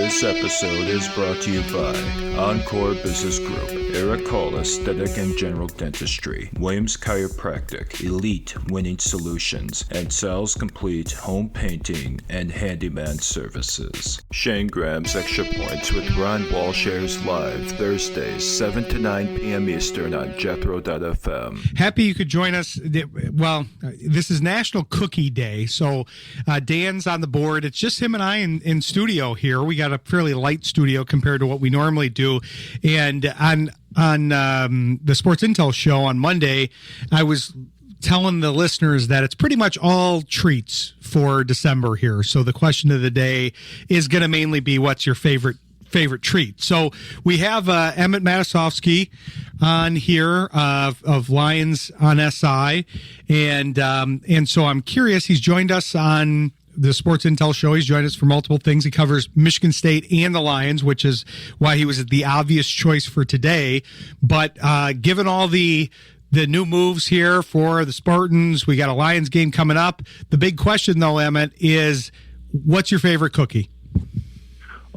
This episode is brought to you by Encore Business Group, Eric Cole Aesthetic and General Dentistry, Williams Chiropractic, Elite Winning Solutions, and Sal's Complete Home Painting and Handyman Services. Shayne Graham's Extra Points with Ron Walsh airs live Thursdays, 7 to 9 p.m. Eastern on Jethro.fm. Happy you could join us. Well, this is National Cookie Day, so Dan's on the board. It's just him and I in studio here. We got a fairly light studio compared to what we normally do. And on the Sports Intel show on Monday, I was telling the listeners that it's pretty much all treats for December here. So the question of the day is going to mainly be, what's your favorite treat? So we have Emmett Matasovsky on here of Lions on SI, and so I'm curious. He's joined us on the Sports Intel show. He's joined us for multiple things. He covers Michigan State and the Lions, which is why he was the obvious choice for today. But given all the new moves here for the Spartans, we got a Lions game coming up. The big question, though, Emmett, is what's your favorite cookie?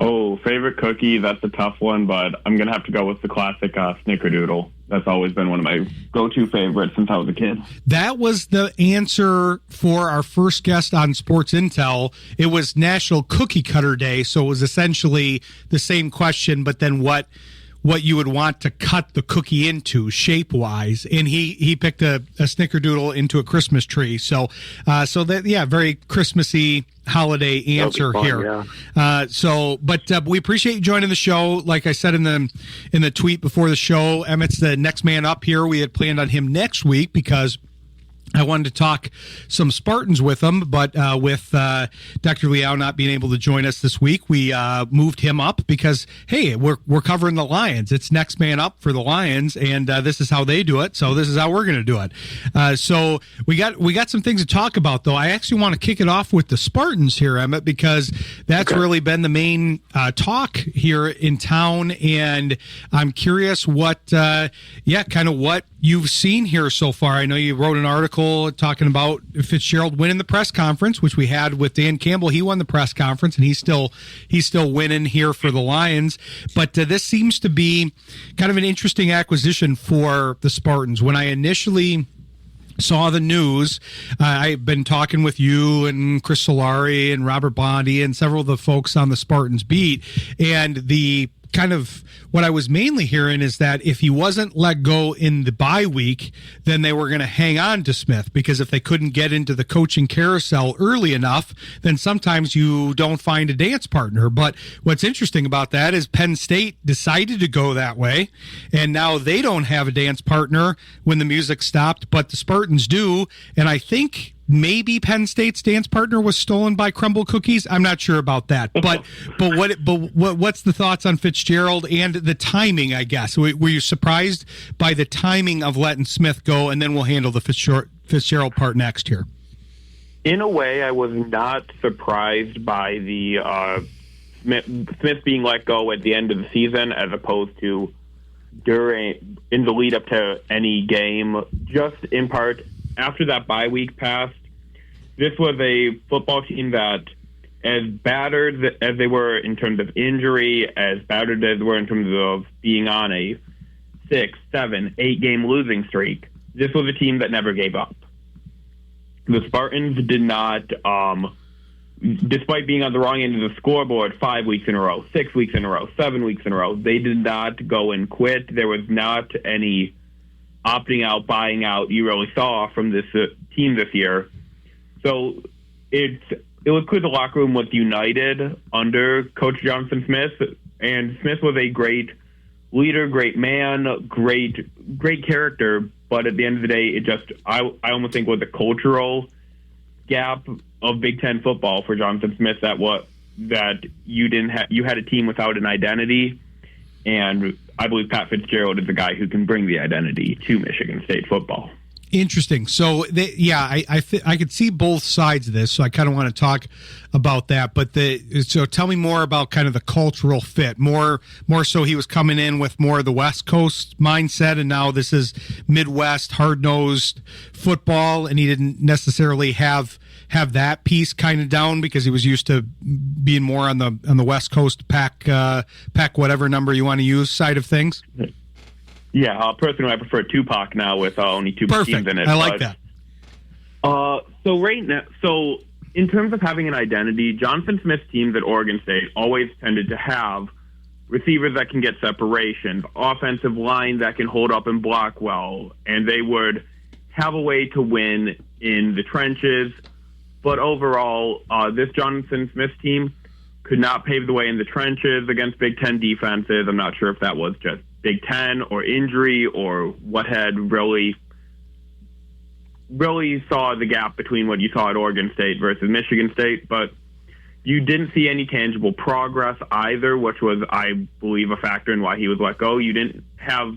Oh, favorite cookie, that's a tough one, but I'm going to have to go with the classic Snickerdoodle. That's always been one of my go-to favorites since I was a kid. That was the answer for our first guest on Sports Intel. It was National Cookie Cutter Day, so it was essentially the same question, but then what you would want to cut the cookie into shape-wise, and he picked a Snickerdoodle into a Christmas tree. So that, yeah, very Christmassy holiday answer fun, here. Yeah. But we appreciate you joining the show. Like I said in the tweet before the show, Emmett's the next man up here. We had planned on him next week because I wanted to talk some Spartans with him, but with Dr. Liao not being able to join us this week, we moved him up because, hey, we're covering the Lions. It's next man up for the Lions, and this is how they do it, so this is how we're going to do it. So we got some things to talk about, though. I actually want to kick it off with the Spartans here, Emmett, because that's really been the main talk here in town, and I'm curious what you've seen here so far. I know you wrote an article talking about Fitzgerald winning the press conference, which we had with Dan Campbell. He won the press conference, and he's still winning here for the Lions. But this seems to be kind of an interesting acquisition for the Spartans. When I initially saw the news, I've been talking with you and Chris Solari and Robert Bondi and several of the folks on the Spartans beat, and the kind of what I was mainly hearing is that if he wasn't let go in the bye week, then they were going to hang on to Smith, because if they couldn't get into the coaching carousel early enough, then sometimes you don't find a dance partner. But what's interesting about that is Penn State decided to go that way, and now they don't have a dance partner when the music stopped, but the Spartans do. And I think maybe Penn State's dance partner was stolen by Crumble Cookies. I'm not sure about that. But what's the thoughts on Fitzgerald and the timing, I guess? Were you surprised by the timing of letting Smith go, and then we'll handle the Fitzgerald part next here? In a way, I was not surprised by the Smith being let go at the end of the season as opposed to in the lead up to any game. Just in part, after that bye week passed, this was a football team that, as battered as they were in terms of injury, as battered as they were in terms of being on a 6, 7, 8 game losing streak, this was a team that never gave up. The Spartans did not, despite being on the wrong end of the scoreboard 5 weeks in a row, 6 weeks in a row, 7 weeks in a row, they did not go and quit. There was not any opting out, buying out you really saw from this team this year. So it was clear the locker room was united under Coach Jonathan Smith, and Smith was a great leader, great man, great character. But at the end of the day, it just I almost think was a cultural gap of Big Ten football for Jonathan Smith that you had a team without an identity, and I believe Pat Fitzgerald is the guy who can bring the identity to Michigan State football. Interesting. So, I could see both sides of this, so I kind of want to talk about that. But so tell me more about kind of the cultural fit. More so he was coming in with more of the West Coast mindset, and now this is Midwest, hard-nosed football, and he didn't necessarily have have that piece kind of down because he was used to being more on the West Coast pack whatever number you want to use side of things? Yeah, personally, I prefer Tupac now with only two teams in it. I like that. So right now, in terms of having an identity, Jonathan Smith's teams at Oregon State always tended to have receivers that can get separations, offensive line that can hold up and block well, and they would have a way to win in the trenches. But overall, this Jonathan Smith team could not pave the way in the trenches against Big Ten defenses. I'm not sure if that was just Big Ten or injury or what had really saw the gap between what you saw at Oregon State versus Michigan State, but you didn't see any tangible progress either, which was, I believe, a factor in why he was let go. You didn't have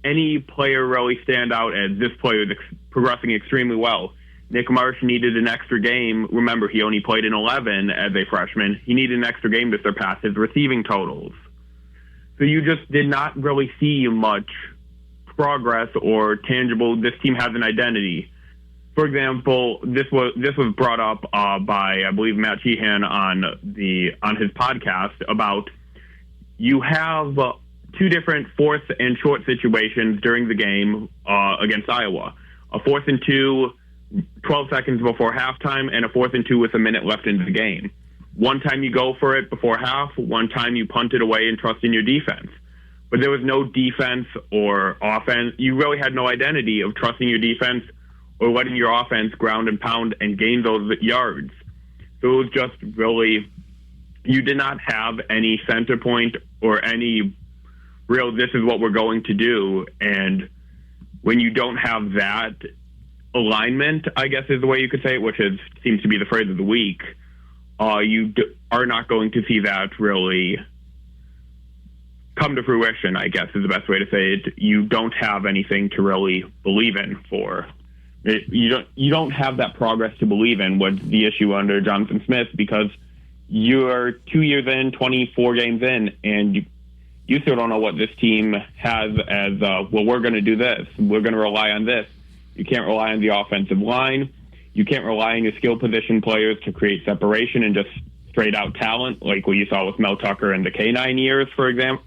any player really stand out as this player is progressing extremely well. Nick Marsh needed an extra game. Remember, he only played in 11 as a freshman. He needed an extra game to surpass his receiving totals. So you just did not really see much progress or tangible, this team has an identity. For example, this was brought up by, I believe, Matt Sheehan on his podcast about you have two different fourth and short situations during the game against Iowa. A 4th and 2, 12 seconds before halftime, and a 4th and 2 with a minute left into the game. One time you go for it before half, one time you punt it away and trust in your defense. But there was no defense or offense. You really had no identity of trusting your defense or letting your offense ground and pound and gain those yards. So it was just really, you did not have any center point or any real, this is what we're going to do. And when you don't have that alignment, I guess is the way you could say it, which seems to be the phrase of the week, you are not going to see that really come to fruition, I guess is the best way to say it. You don't have anything to really believe in for it. You don't have that progress to believe in. Was the issue under Jonathan Smith, because you're 2 years in, 24 games in, and you still don't know what this team has as, well, we're going to do this. We're going to rely on this. You can't rely on the offensive line. You can't rely on your skill position players to create separation and just straight out talent, like what you saw with Mel Tucker in the K9 year, for example.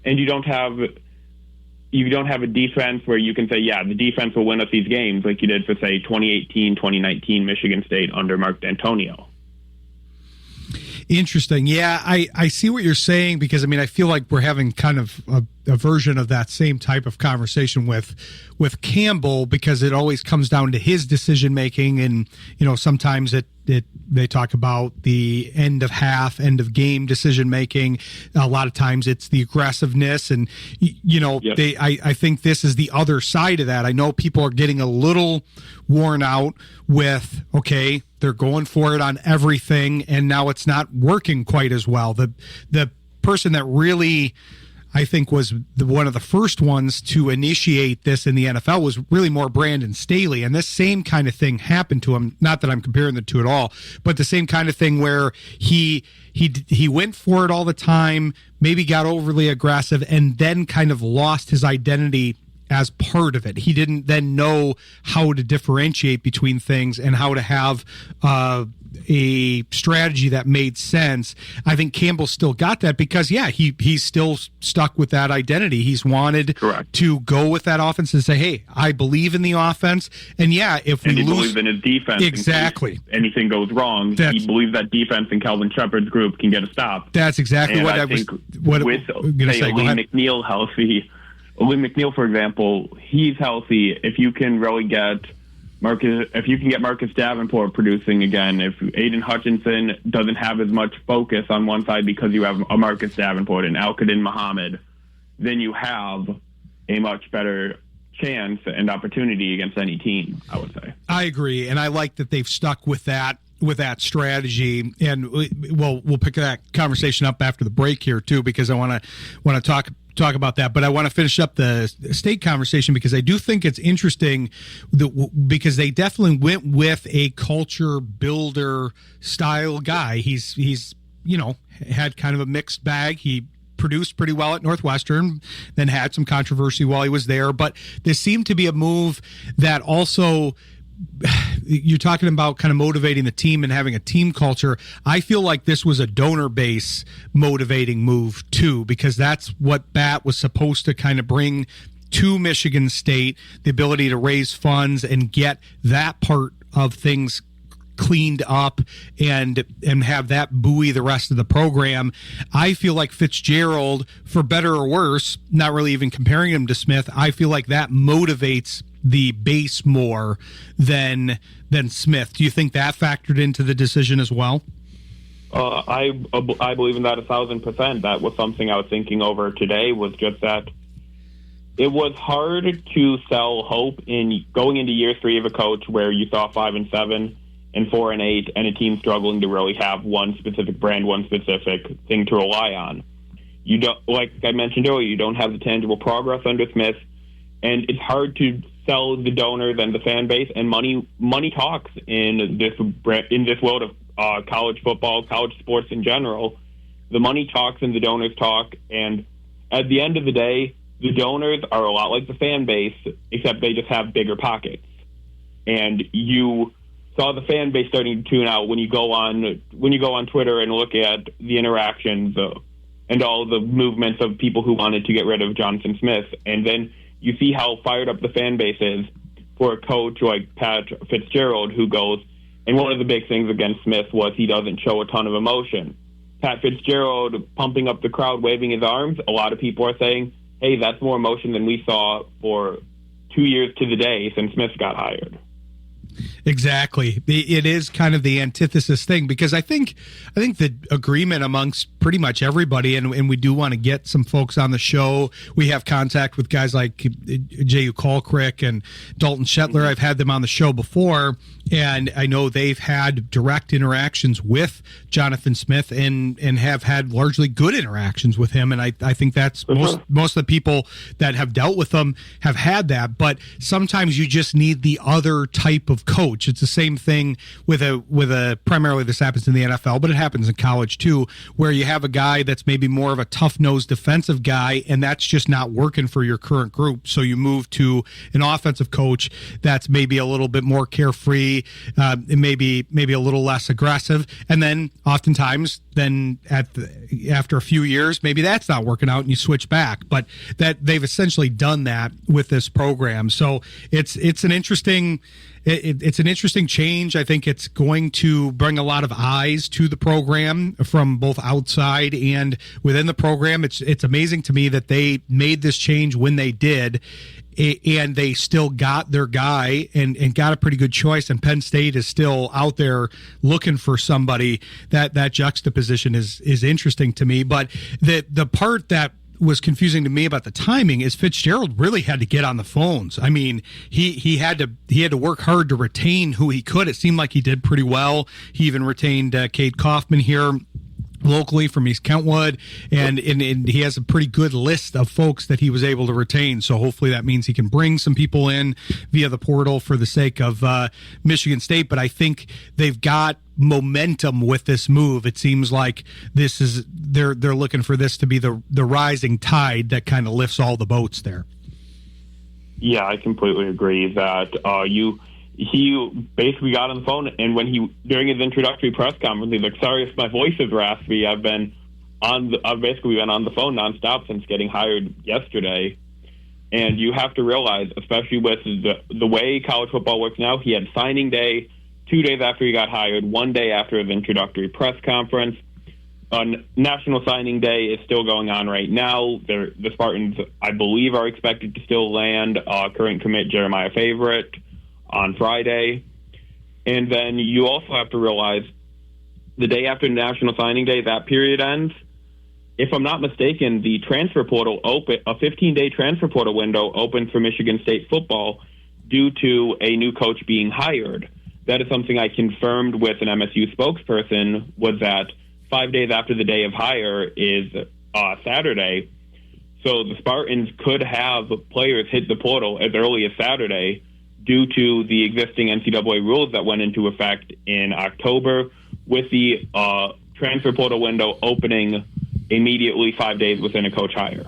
And you don't have a defense where you can say, yeah, the defense will win us these games, like you did for, say, 2018, 2019 Michigan State under Mark D'Antonio. Interesting. Yeah, I see what you're saying, because, I mean, I feel like we're having kind of a version of that same type of conversation with Campbell, because it always comes down to his decision making, and sometimes they talk about the end of half, end of game decision making. A lot of times it's the aggressiveness, and yep. I think this is the other side of that. I know people are getting a little worn out with, okay, they're going for it on everything, and now it's not working quite as well. The person that really, I think, was one of the first ones to initiate this in the NFL was really more Brandon Staley. And this same kind of thing happened to him. Not that I'm comparing the two at all, but the same kind of thing where he went for it all the time, maybe got overly aggressive, and then kind of lost his identity as part of it. He didn't then know how to differentiate between things and how to have a strategy that made sense. I think Campbell still got that because, yeah, he's still stuck with that identity. He's wanted Correct. To go with that offense and say, hey, I believe in the offense. And yeah, if we lose, believes in his defense, exactly, anything goes wrong, he believes that defense and Calvin Shepard's group can get a stop. That's exactly and what I was going to say. Lee McNeil healthy. Lee McNeil, for example, he's healthy. If you can really get Marcus Davenport producing again, if Aiden Hutchinson doesn't have as much focus on one side because you have a Marcus Davenport and Al-Qadim Muhammad, then you have a much better chance and opportunity against any team, I would say. I agree, and I like that they've stuck with that strategy, and we'll pick that conversation up after the break here too, because I want to talk about that, but I want to finish up the state conversation because I do think it's interesting because they definitely went with a culture builder style guy. He's had kind of a mixed bag. He produced pretty well at Northwestern, then had some controversy while he was there, but there seemed to be a move that also you're talking about kind of motivating the team and having a team culture. I feel like this was a donor base motivating move too, because that's what BAT was supposed to kind of bring to Michigan State, the ability to raise funds and get that part of things cleaned up and have that buoy the rest of the program. I feel like Fitzgerald, for better or worse, not really even comparing him to Smith, I feel like that motivates the base more than Smith. Do you think that factored into the decision as well? I believe in that 1,000%. That was something I was thinking over today, was just that it was hard to sell hope in going into year 3 of a coach where you saw 5-7 and 4-8 and a team struggling to really have one specific brand, one specific thing to rely on. You don't, like I mentioned earlier, you don't have the tangible progress under Smith, and it's hard to sell the donors and the fan base, and money talks in this world of college football, college sports in general. The money talks and the donors talk, and at the end of the day, the donors are a lot like the fan base, except they just have bigger pockets. And you saw the fan base starting to tune out when you go on Twitter and look at the interactions and all the movements of people who wanted to get rid of Jonathan Smith, and then you see how fired up the fan base is for a coach like Pat Fitzgerald, who goes, and one of the big things against Smith was he doesn't show a ton of emotion. Pat Fitzgerald pumping up the crowd, waving his arms, a lot of people are saying, hey, that's more emotion than we saw for 2 years to the day since Smith got hired. Exactly. It is kind of the antithesis thing, because I think the agreement amongst pretty much everybody, and we do want to get some folks on the show. We have contact with guys like J.U. Colcrick and Dalton Shetler. I've had them on the show before, and I know they've had direct interactions with Jonathan Smith and have had largely good interactions with him. And I think that's most of the people that have dealt with them have had that. But sometimes you just need the other type of coach. It's the same thing with a primarily this happens in the NFL, but it happens in college too, where you have a guy that's maybe more of a tough-nosed defensive guy, and that's just not working for your current group. So you move to an offensive coach that's maybe a little bit more carefree, maybe a little less aggressive, and then oftentimes after a few years, maybe that's not working out and you switch back. But that they've essentially done that with this program. So it's an interesting change. I think it's going to bring a lot of eyes to the program from both outside and within the program. It's amazing to me that they made this change when they did, and they still got their guy and got a pretty good choice. And Penn State is still out there looking for somebody. That juxtaposition is interesting to me. But the part that was confusing to me about the timing is Fitzgerald really had to get on the phones. I mean, he had to work hard to retain who he could. It seemed like he did pretty well. He even retained Kate Kaufman here locally from East Kentwood, and he has a pretty good list of folks that he was able to retain. So hopefully that means he can bring some people in via the portal for the sake of Michigan State. But I think they've got momentum with this move. It seems like they're looking for this to be the rising tide that kind of lifts all the boats there. Yeah, I completely agree that he basically got on the phone, and during his introductory press conference, he's like, "Sorry if my voice is raspy. I've basically been on the phone nonstop since getting hired yesterday." And you have to realize, especially with the way college football works now, he had signing day 2 days after he got hired, 1 day after his introductory press conference. National Signing Day is still going on right now. The Spartans, I believe, are expected to still land current commit Jeremiah Favorite on Friday. And then you also have to realize the day after National Signing Day, that period ends. If I'm not mistaken, the transfer portal a 15-day transfer portal window opens for Michigan State football due to a new coach being hired. That is something I confirmed with an MSU spokesperson, was that 5 days after the day of hire is Saturday. So the Spartans could have players hit the portal as early as Saturday due to the existing NCAA rules that went into effect in October, with the transfer portal window opening immediately 5 days within a coach hire.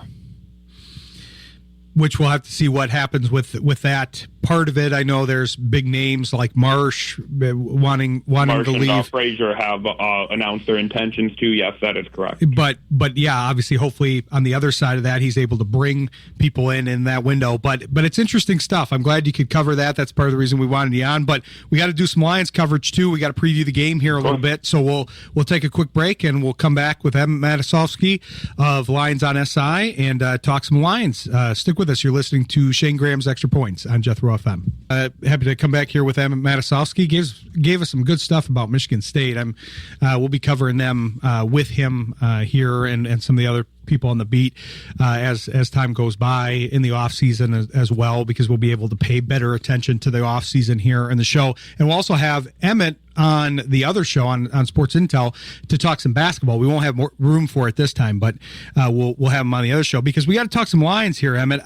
Which we'll have to see what happens with that part of it. I know there's big names like Marsh wanting Marsh to and leave. Frazier have announced their intentions to. Yes, that is correct. But yeah, obviously, hopefully on the other side of that, he's able to bring people in that window. But it's interesting stuff. I'm glad you could cover that. That's part of the reason we wanted you on. But we got to do some Lions coverage too. We got to preview the game here a little bit. So we'll take a quick break and we'll come back with Emmett Matasovsky of Lions on SI and talk some Lions. Stick with us. You're listening to Shayne Graham's Extra Points on Jethro FM. Happy to come back here with Emmett Matasovsky. Gave us some good stuff about Michigan State. We'll be covering them with him here and some of the other people on the beat as time goes by in the off season as well, because we'll be able to pay better attention to the off season here in the show. And we'll also have Emmett on the other show on Sports Intel to talk some basketball. We won't have more room for it this time, but we'll have him on the other show because we got to talk some Lions here, Emmett.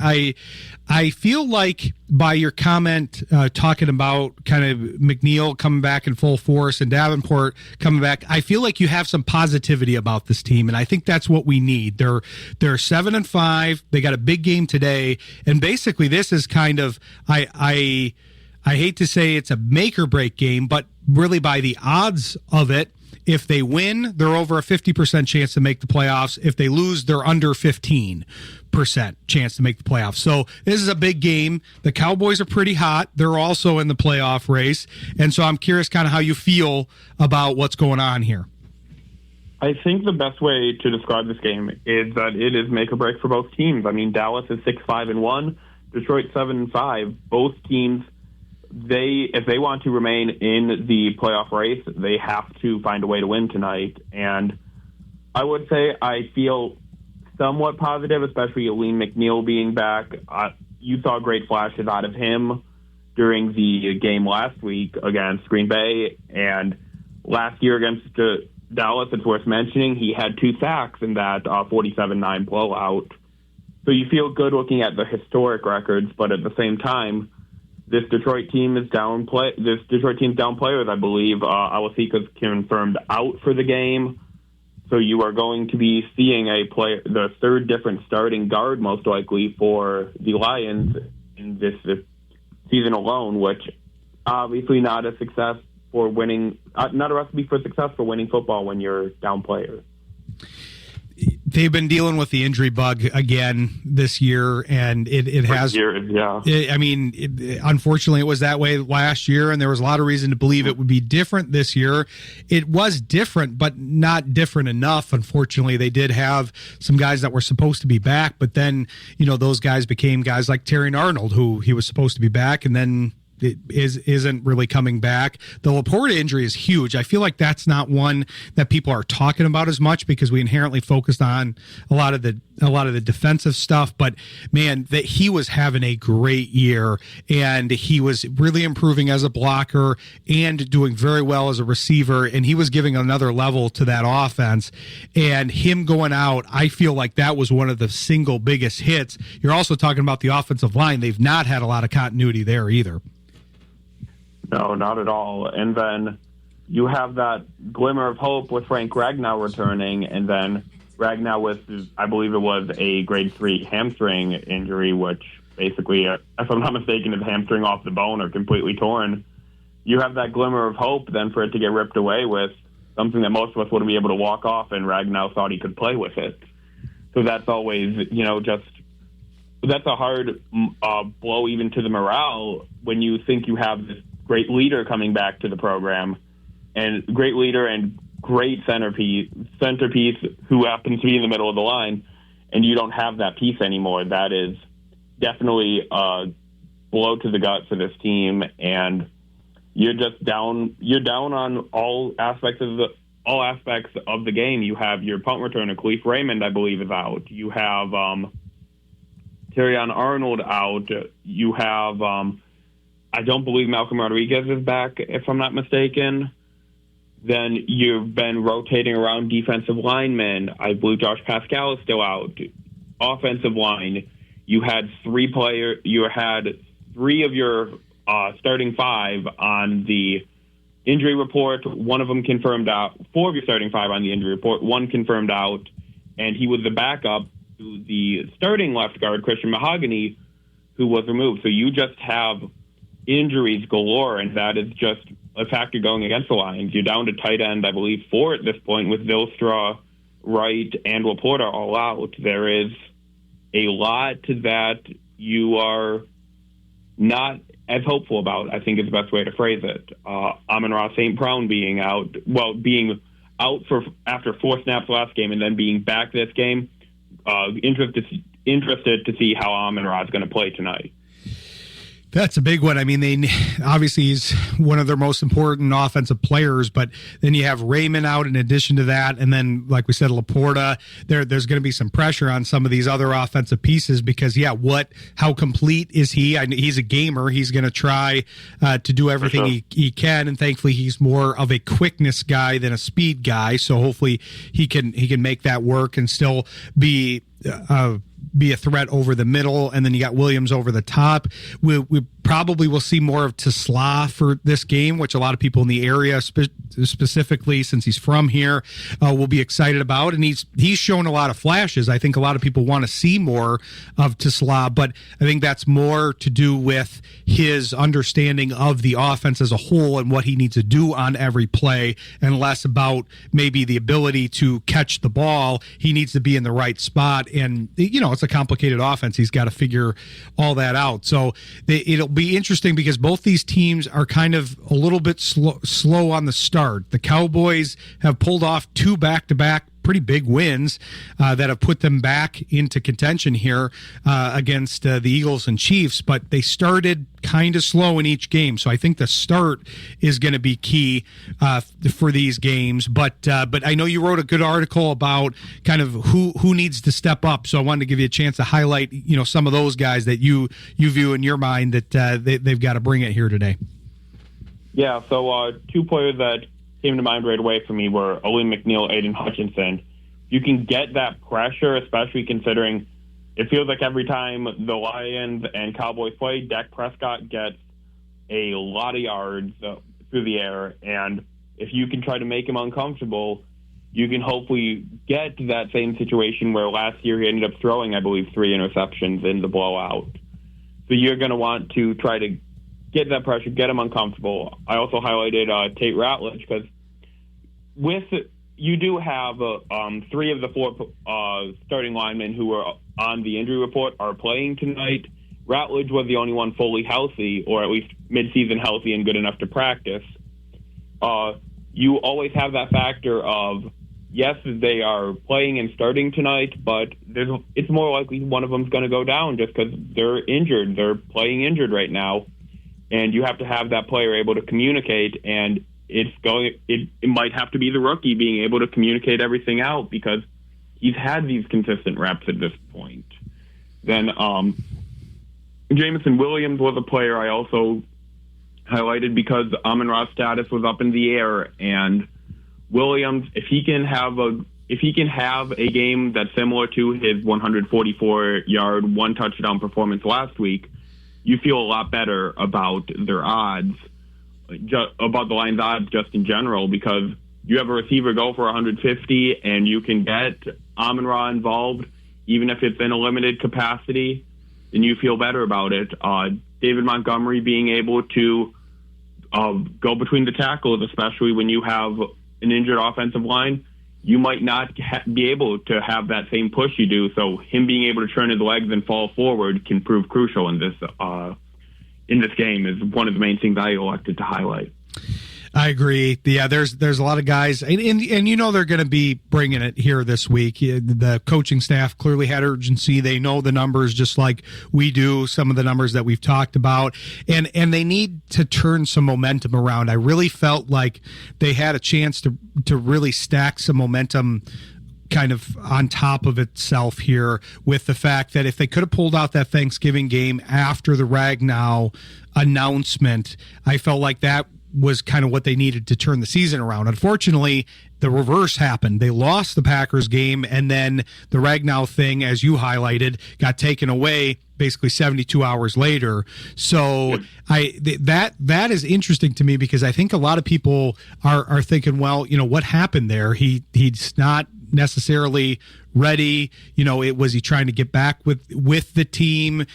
I feel like by your comment talking about kind of McNeil coming back in full force and Davenport coming back, I feel like you have some positivity about this team, and I think that's what we need. They're 7-5. They got a big game today, and basically this is kind of I hate to say it's a make or break game, but really by the odds of it, if they win, they're over a 50% chance to make the playoffs. If they lose, they're under 15% chance to make the playoffs. So this is a big game. The Cowboys are pretty hot. They're also in the playoff race. And so I'm curious kind of how you feel about what's going on here. I think the best way to describe this game is that it is make or break for both teams. I mean, Dallas is 6-5-1, Detroit 7-5. Both teams, if they want to remain in the playoff race, they have to find a way to win tonight. And I would say I feel somewhat positive, especially Aidan McNeil being back. You saw great flashes out of him during the game last week against Green Bay, and last year against Dallas, it's worth mentioning, he had 2 sacks in that 47-9 blowout. So you feel good looking at the historic records, but at the same time, this Detroit team is down. This Detroit team's down players, I believe. Alasika's confirmed out for the game, so you are going to be seeing the third different starting guard most likely for the Lions in this season alone, which obviously not a success for winning, not a recipe for success for winning football when you're down players. They've been dealing with the injury bug again this year, and it has. Yeah. Unfortunately, it was that way last year, and there was a lot of reason to believe it would be different this year. It was different, but not different enough. Unfortunately, they did have some guys that were supposed to be back, but then those guys became guys like Terry Arnold, who he was supposed to be back, and then it isn't really coming back. The Laporta injury is huge. I feel like that's not one that people are talking about as much because we inherently focused on a lot of the defensive stuff. But man, that he was having a great year, and he was really improving as a blocker and doing very well as a receiver, and he was giving another level to that offense. And him going out, I feel like that was one of the single biggest hits. You're also talking about the offensive line. They've not had a lot of continuity there either. No, not at all. And then you have that glimmer of hope with Frank Ragnow returning, and then Ragnow with, I believe it was a grade 3 hamstring injury, which basically, if I'm not mistaken, is hamstring off the bone or completely torn. You have that glimmer of hope then for it to get ripped away with something that most of us wouldn't be able to walk off, and Ragnow thought he could play with it. So that's always, that's a hard blow even to the morale when you think you have this great leader coming back to the program, and great leader and great centerpiece who happens to be in the middle of the line, and you don't have that piece anymore. That is definitely a blow to the gut for this team, and you're just down. You're down on all aspects of the game. You have your punt returner, Khalif Raymond, I believe, is out. You have Terrion Arnold out. You have I don't believe Malcolm Rodriguez is back, if I'm not mistaken. Then you've been rotating around defensive linemen. I believe Josh Pascal is still out. Offensive line, you had 3 of your starting 5 on the injury report. One of them confirmed out. 4 of your starting 5 on the injury report. 1 confirmed out, and he was the backup to the starting left guard, Christian Mahogany, who was removed. So you just have injuries galore, and that is just a factor going against the Lions. You're down to tight end, I believe, 4 at this point with Zylstra, Wright, and Laporta all out. There is a lot that you are not as hopeful about, I think is the best way to phrase it. Amon-Ra St. Brown being out for after 4 snaps last game and then being back this game. Interested to see how Amon-Ra is going to play tonight. That's a big one. I mean, obviously he's one of their most important offensive players, but then you have Raymond out in addition to that, and then, like we said, Laporta. There's going to be some pressure on some of these other offensive pieces because, how complete is he? He's a gamer. He's going to try to do everything he can, and thankfully he's more of a quickness guy than a speed guy. So hopefully he can make that work and still be a threat over the middle, and then you got Williams over the top. We probably will see more of Tesla for this game, which a lot of people in the area, specifically since he's from here, will be excited about. And he's shown a lot of flashes. I think a lot of people want to see more of Tesla, but I think that's more to do with his understanding of the offense as a whole and what he needs to do on every play, and less about maybe the ability to catch the ball. He needs to be in the right spot, and it's a complicated offense. He's got to figure all that out. So it'll be interesting because both these teams are kind of a little bit slow on the start. The Cowboys have pulled off 2 back-to-back pretty big wins that have put them back into contention here against the Eagles and Chiefs, but they started kind of slow in each game. So I think the start is going to be key for these games. But I know you wrote a good article about kind of who needs to step up. So I wanted to give you a chance to highlight some of those guys that you view in your mind that they've got to bring it here today. Yeah. So 2 players that came to mind right away for me were Owen McNeil, Aiden Hutchinson. You can get that pressure, especially considering it feels like every time the Lions and Cowboys play, Dak Prescott gets a lot of yards through the air, and if you can try to make him uncomfortable, you can hopefully get to that same situation where last year he ended up throwing, I believe, 3 interceptions in the blowout. So you're going to want to try to get that pressure, get him uncomfortable. I also highlighted Tate Ratledge because you do have 3 of the 4 starting linemen who are on the injury report are playing tonight. Ratledge was the only one fully healthy, or at least midseason healthy and good enough to practice. You always have that factor of, yes, they are playing and starting tonight, but it's more likely one of them is going to go down just because they're injured. They're playing injured right now, and you have to have that player able to communicate, and it might have to be the rookie being able to communicate everything out because he's had these consistent reps at this point. Then Jameson Williams was a player I also highlighted because Amon-Ra's status was up in the air, and Williams, if he can have a game that's similar to his 144-yard, 1-touchdown performance last week, you feel a lot better about their odds. About the Lions' odds just in general, because you have a receiver go for 150 and you can get Amon-Ra involved, even if it's in a limited capacity, then you feel better about it. David Montgomery being able to go between the tackles, especially when you have an injured offensive line, you might not be able to have that same push you do. So him being able to turn his legs and fall forward can prove crucial in this game is one of the main things I elected to highlight. I agree. Yeah, there's a lot of guys, and they're going to be bringing it here this week. The coaching staff clearly had urgency. They know the numbers just like we do, some of the numbers that we've talked about, and they need to turn some momentum around. I really felt like they had a chance to really stack some momentum kind of on top of itself here with the fact that if they could have pulled out that Thanksgiving game after the Ragnow announcement, I felt like that was kind of what they needed to turn the season around. Unfortunately, the reverse happened. They lost the Packers game, and then the Ragnow thing, as you highlighted, got taken away basically 72 hours later. So that is interesting to me because I think a lot of people are thinking, well, what happened there? He's not necessarily ready? Was he trying to get back with the team?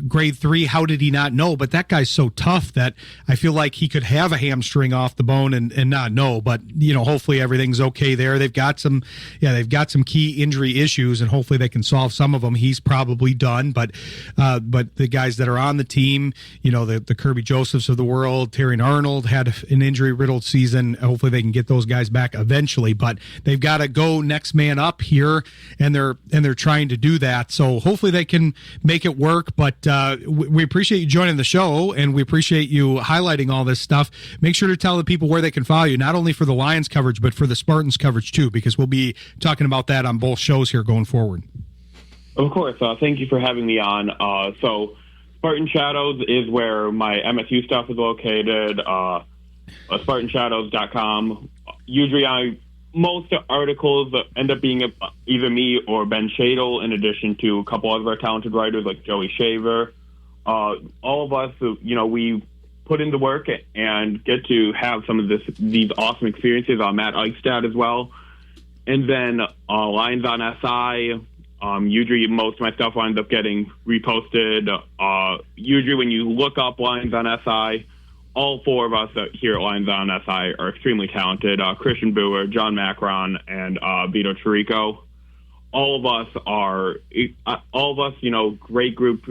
Grade 3, how did he not know? But that guy's so tough that I feel like he could have a hamstring off the bone and not know. But hopefully everything's okay there. They've got some key injury issues, and hopefully they can solve some of them. He's probably done, but the guys that are on the team, the Kirby Josephs of the world, Terry Arnold had an injury-riddled season. Hopefully they can get those guys back eventually, but they've got to go next man up here, and they're trying to do that. So hopefully they can make it work. But we appreciate you joining the show, and we appreciate you highlighting all this stuff. Make sure to tell the people where they can follow you, not only for the Lions coverage, but for the Spartans coverage too, because we'll be talking about that on both shows here going forward. Of course. Thank you for having me on. So Spartan Shadows is where my MSU stuff is located. SpartanShadows.com. Usually most articles end up being either me or Ben Shadle, in addition to a couple of our talented writers like Joey Shaver. All of us, we put in the work and get to have some of these awesome experiences. Matt Eichstadt as well. And then Lions on SI. Usually most of my stuff winds up getting reposted. Usually when you look up Lions on SI, all four of us here at Lions on SI are extremely talented. Christian Boer, John Macron, and Vito Chirico. All of us, great group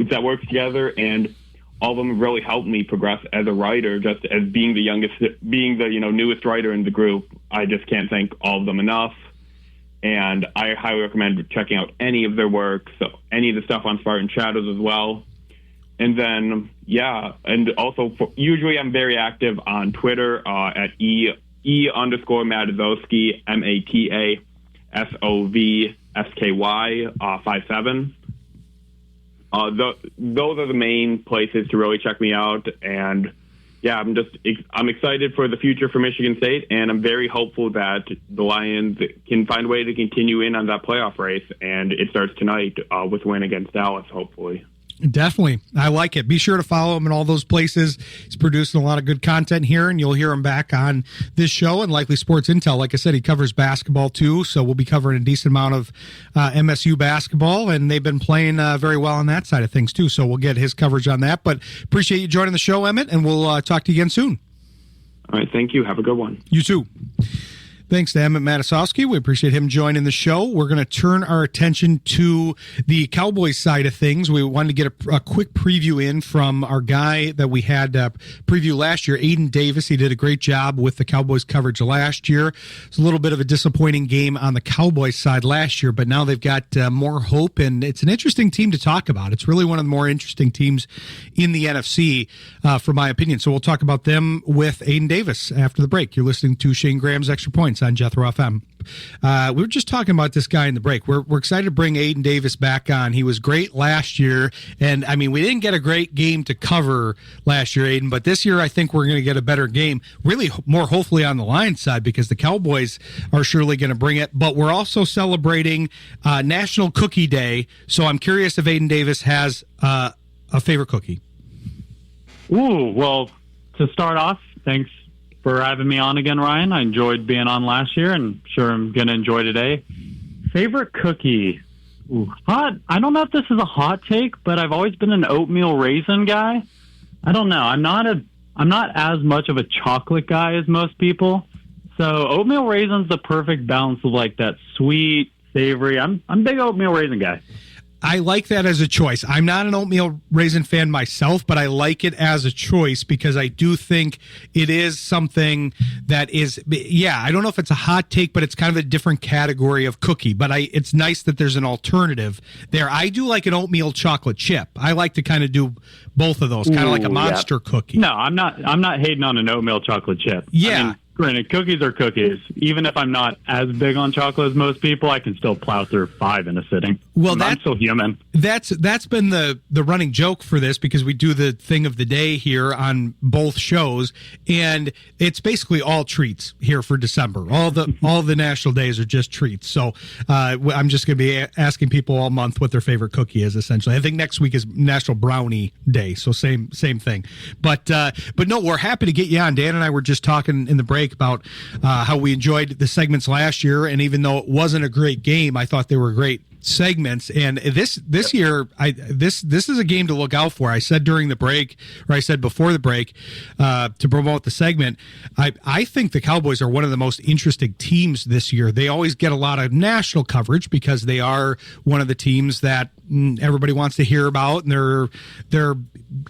that works together, and all of them have really helped me progress as a writer, just as being the newest writer in the group. I just can't thank all of them enough. And I highly recommend checking out any of their work, so any of the stuff on Spartan Shadows as well. And then, and also usually I'm very active on Twitter at E_Matasovsky, MATASOVSKY 57. Those are the main places to really check me out. And I'm excited for the future for Michigan State, and I'm very hopeful that the Lions can find a way to continue in on that playoff race. And it starts tonight with a win against Dallas, hopefully. Definitely. I like it. Be sure to follow him in all those places. He's producing a lot of good content here, and you'll hear him back on this show and likely Sports Intel. Like I said, he covers basketball too, so we'll be covering a decent amount of MSU basketball, and they've been playing very well on that side of things too, so we'll get his coverage on that. But appreciate you joining the show, Emmett, and we'll talk to you again soon. All right. Thank you. Have a good one. You too. Thanks to Emmett Matasovsky. We appreciate him joining the show. We're going to turn our attention to the Cowboys side of things. We wanted to get a quick preview in from our guy that we had preview last year, Aidan Davis. He did a great job with the Cowboys coverage last year. It's a little bit of a disappointing game on the Cowboys side last year, but now they've got more hope, and it's an interesting team to talk about. It's really one of the more interesting teams in the NFC, for my opinion. So we'll talk about them with Aidan Davis after the break. You're listening to Shayne Graham's Extra Points on Jethro FM. We were just talking about this guy in the break. We're excited to bring Aidan Davis back on. He was great last year, and I mean, we didn't get a great game to cover last year, Aidan, but this year I think we're going to get a better game, really more hopefully on the Lions side, because the Cowboys are surely going to bring it, but we're also celebrating National Cookie Day, so I'm curious if Aidan Davis has a favorite cookie. Ooh, well, to start off, thanks for having me on again, Ryan. I enjoyed being on last year, and sure I'm going to enjoy today. Favorite cookie? Ooh, hot. I don't know if this is a hot take, but I've always been an oatmeal raisin guy. I don't know. I'm not as much of a chocolate guy as most people. So oatmeal raisin's the perfect balance of like that sweet, savory. I'm a big oatmeal raisin guy. I like that as a choice. I'm not an oatmeal raisin fan myself, but I like it as a choice because I do think it is something that is, I don't know if it's a hot take, but it's kind of a different category of cookie. But it's nice that there's an alternative there. I do like an oatmeal chocolate chip. I like to kind of do both of those, kind of like a monster cookie. No, I'm not hating on an oatmeal chocolate chip. Yeah. I mean, granted, cookies are cookies. Even if I'm not as big on chocolate as most people, I can still plow through 5 in a sitting. Well, I'm still human. That's been the running joke for this, because we do the thing of the day here on both shows, and it's basically all treats here for December. All the national days are just treats. So I'm just going to be asking people all month what their favorite cookie is. Essentially, I think next week is National Brownie Day, so same thing. But no, we're happy to get you on. Dan and I were just talking in the break. break about how we enjoyed the segments last year, and even though it wasn't a great game, I thought they were great segments. And this year, this is a game to look out for. I said during the break, or I said before the break, to promote the segment, I think the Cowboys are one of the most interesting teams this year. They always get a lot of national coverage because they are one of the teams that everybody wants to hear about, and they're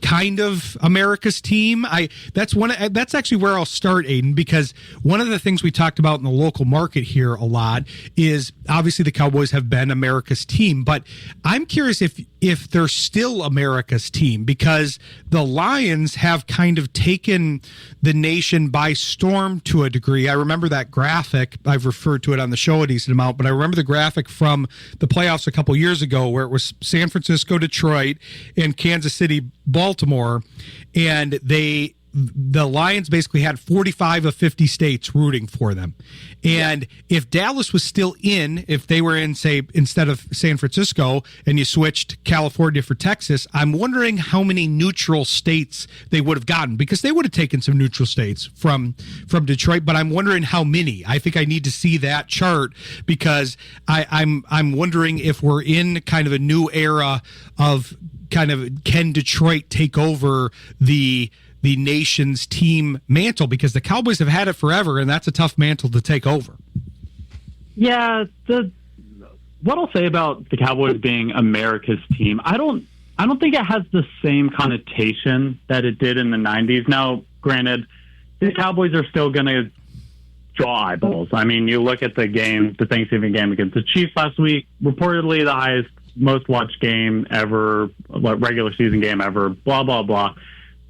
kind of America's team. That's actually where I'll start, Aidan, because one of the things we talked about in the local market here a lot is obviously the Cowboys have been America's team, but I'm curious if they're still America's team, because the Lions have kind of taken the nation by storm to a degree. I remember that graphic. I've referred to it on the show a decent amount, but I remember the graphic from the playoffs a couple years ago where it was San Francisco, Detroit, and Kansas City, Baltimore, and the Lions basically had 45 of 50 states rooting for them. And if Dallas was still in, if they were in, say, instead of San Francisco, and you switched California for Texas, I'm wondering how many neutral states they would have gotten, because they would have taken some neutral states from Detroit, but I'm wondering how many. I think I need to see that chart, because I'm wondering if we're in kind of a new era of kind of, can Detroit take over the nation's team mantle, because the Cowboys have had it forever, and that's a tough mantle to take over. Yeah, what I'll say about the Cowboys being America's team, I don't think it has the same connotation that it did in the 90s. Now, granted, the Cowboys are still going to draw eyeballs. I mean, you look at the Thanksgiving game against the Chiefs last week, reportedly the highest, most watched game ever, regular season game ever, blah, blah, blah.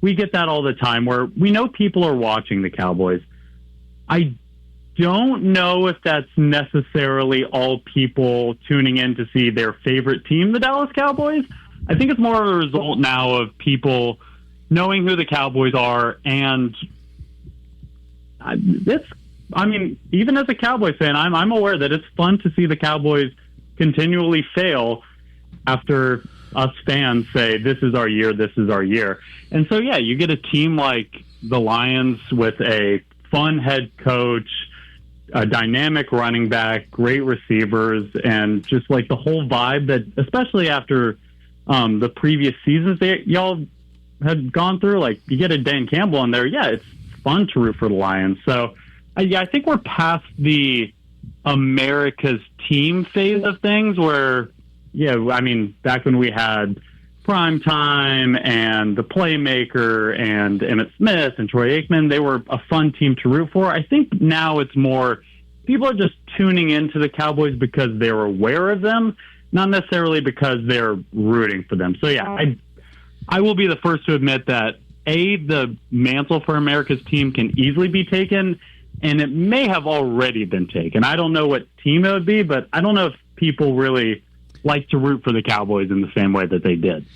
We get that all the time where we know people are watching the Cowboys. I don't know if that's necessarily all people tuning in to see their favorite team, the Dallas Cowboys. I think it's more of a result now of people knowing who the Cowboys are. And even as a Cowboys fan, I'm aware that it's fun to see the Cowboys continually fail after us fans say, this is our year, this is our year. And so, yeah, you get a team like the Lions with a fun head coach, a dynamic running back, great receivers, and just like the whole vibe that, especially after the previous seasons y'all had gone through, like you get a Dan Campbell in there, yeah, it's fun to root for the Lions. So, I think we're past the America's team phase of things where, yeah, I mean, back when we had Prime Time and the Playmaker and Emmett Smith and Troy Aikman, they were a fun team to root for. I think now it's more people are just tuning into the Cowboys because they're aware of them, not necessarily because they're rooting for them. So, yeah, I will be the first to admit that, the mantle for America's team can easily be taken, and it may have already been taken. I don't know what team it would be, but I don't know if people really like to root for the Cowboys in the same way that they did.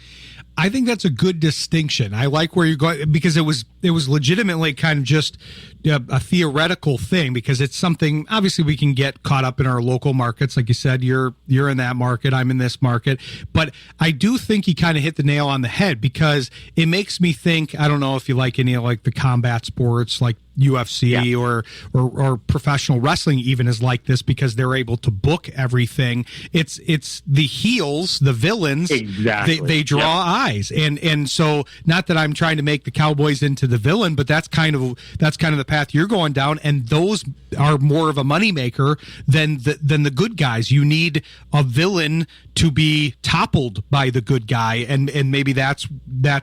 I think that's a good distinction. I like where you're going, because it was legitimately kind of just a theoretical thing, because it's something obviously we can get caught up in our local markets. Like you said, you're in that market, I'm in this market, but I do think you kind of hit the nail on the head, because it makes me think, I don't know if you like any of like the combat sports like UFC or professional wrestling even is like this, because they're able to book everything. It's the heels, the villains, exactly. They draw eyes, and so not that I'm trying to make the Cowboys into the villain, but that's kind of the path you're going down, and those are more of a moneymaker than the good guys. You need a villain to be toppled by the good guy, and maybe that's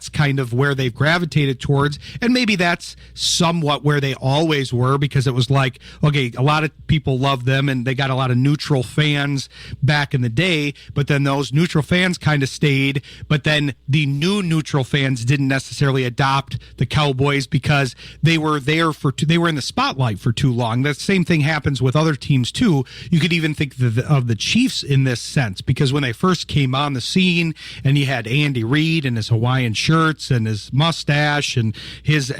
kind of where they've gravitated towards, and maybe that's somewhat where they always were, because it was like, okay, a lot of people love them and they got a lot of neutral fans back in the day, but then those neutral fans kind of stayed, but then the new neutral fans didn't necessarily adopt the Cowboys because they were there they were in the spotlight for too long. The same thing happens with other teams too. You could even think of the Chiefs in this sense, because when they first came on the scene and you had Andy Reid and his Hawaiian shirts and his mustache and his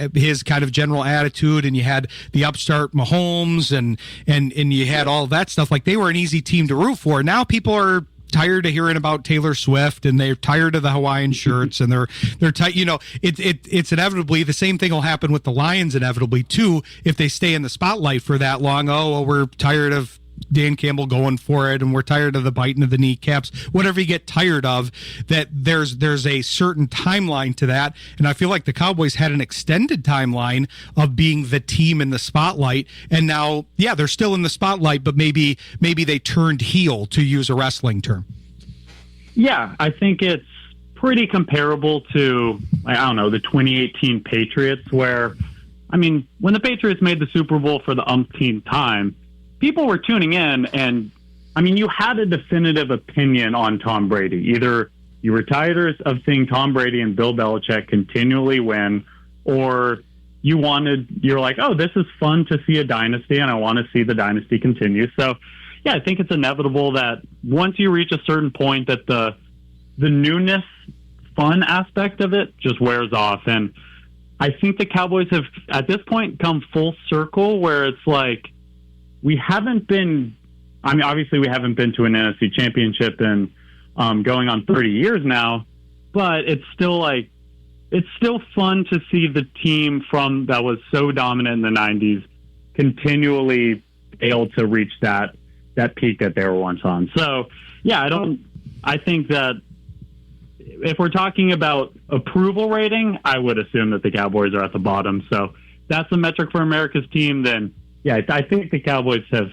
kind of general attitude, and you had the upstart Mahomes and you had all that stuff, like they were an easy team to root for. Now people are tired of hearing about Taylor Swift, and they're tired of the Hawaiian shirts, and they're tight. It's inevitably the same thing will happen with the Lions inevitably too if they stay in the spotlight for that long. Oh, well, we're tired of Dan Campbell going for it, and we're tired of the biting of the kneecaps. Whatever you get tired of, that there's a certain timeline to that, and I feel like the Cowboys had an extended timeline of being the team in the spotlight, and now, yeah, they're still in the spotlight, but maybe they turned heel, to use a wrestling term. Yeah, I think it's pretty comparable to, I don't know, the 2018 Patriots, where, I mean, when the Patriots made the Super Bowl for the umpteenth time, people were tuning in, and I mean, you had a definitive opinion on Tom Brady. Either you were tired of seeing Tom Brady and Bill Belichick continually win, or you're like, oh, this is fun to see a dynasty, and I want to see the dynasty continue. So, yeah, I think it's inevitable that once you reach a certain point, that the newness, fun aspect of it just wears off. And I think the Cowboys have, at this point, come full circle, where it's like, we haven't been, I mean, obviously we haven't been to an NFC championship in going on 30 years now, but it's still fun to see the team that was so dominant in the 90s continually able to reach that peak that they were once on. So, yeah, I think that if we're talking about approval rating, I would assume that the Cowboys are at the bottom. So that's the metric for America's team. Then, yeah, I think the Cowboys have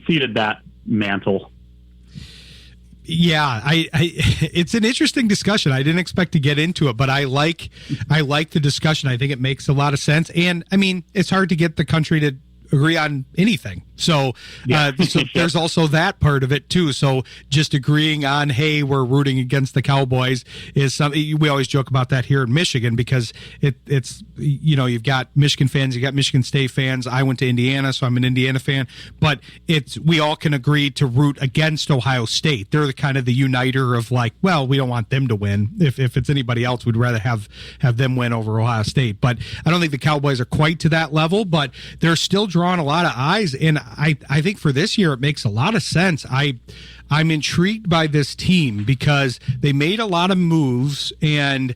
ceded that mantle. Yeah, it's an interesting discussion. I didn't expect to get into it, but I like the discussion. I think it makes a lot of sense. And I mean, it's hard to get the country to agree on anything. So, so there's also that part of it too. So just agreeing on, hey, we're rooting against the Cowboys is something we always joke about that here in Michigan, because it's, you've got Michigan fans, you got Michigan State fans. I went to Indiana, so I'm an Indiana fan, but we all can agree to root against Ohio State. They're the kind of the uniter of like, well, we don't want them to win. If it's anybody else, we'd rather have them win over Ohio State. But I don't think the Cowboys are quite to that level, but they're still drawing a lot of eyes. And I think for this year, it makes a lot of sense. I'm intrigued by this team because they made a lot of moves, and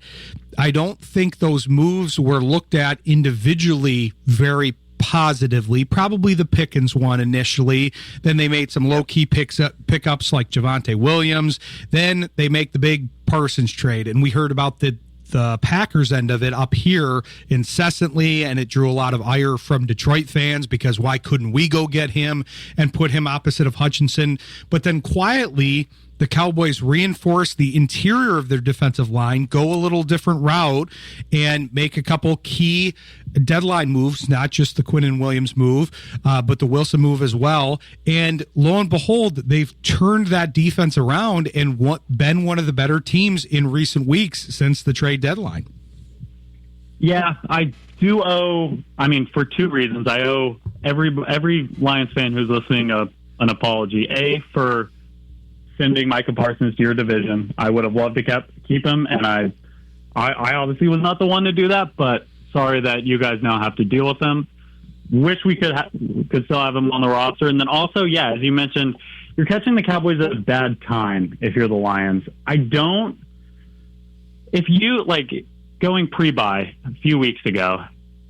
I don't think those moves were looked at individually very positively. Probably the Pickens one initially. Then they made some low-key pickups like Javonte Williams. Then they make the big Parsons trade, and we heard about the Packers end of it up here incessantly, and it drew a lot of ire from Detroit fans because why couldn't we go get him and put him opposite of Hutchinson? But then quietly, the Cowboys reinforce the interior of their defensive line, go a little different route, and make a couple key deadline moves, not just the Quinnen Williams move, but the Wilson move as well. And lo and behold, they've turned that defense around and been one of the better teams in recent weeks since the trade deadline. Yeah, I do for two reasons. I owe every Lions fan who's listening an apology. A, for sending Micah Parsons to your division. I would have loved to keep him, and I obviously was not the one to do that, but sorry that you guys now have to deal with him. Wish we could still have him on the roster. And then also, yeah, as you mentioned, you're catching the Cowboys at a bad time if you're the Lions. If you, going pre-bye a few weeks ago,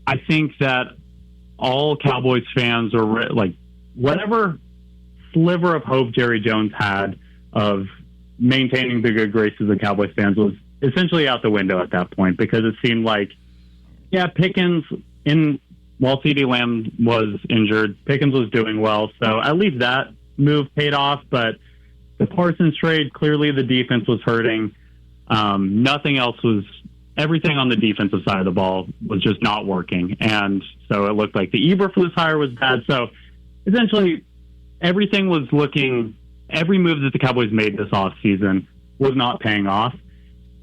I think that all Cowboys fans are, whatever sliver of hope Jerry Jones had of maintaining the good graces of Cowboys fans was essentially out the window at that point, because it seemed like, yeah, Pickens, while CeeDee Lamb was injured, Pickens was doing well. So at least that move paid off. But the Parsons trade, clearly the defense was hurting. Everything on the defensive side of the ball was just not working. And so it looked like the Eberflus hire was bad. So essentially everything was every move that the Cowboys made this offseason was not paying off.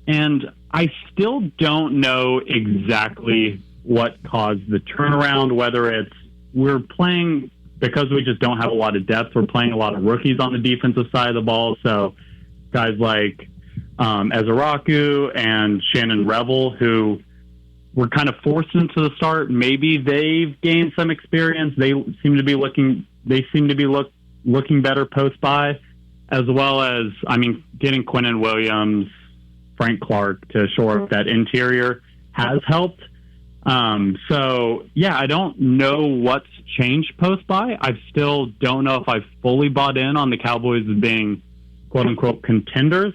And I still don't know exactly what caused the turnaround, whether it's we're playing because we just don't have a lot of depth. We're playing a lot of rookies on the defensive side of the ball. So guys like Ezeraku and Shannon Revel, who were kind of forced into the start, maybe they've gained some experience. They seem to be looking better post-bye. as well as, getting Quinnen Williams, Frank Clark to shore up that interior has helped. I don't know what's changed post-bye. I still don't know if I've fully bought in on the Cowboys as being quote-unquote contenders.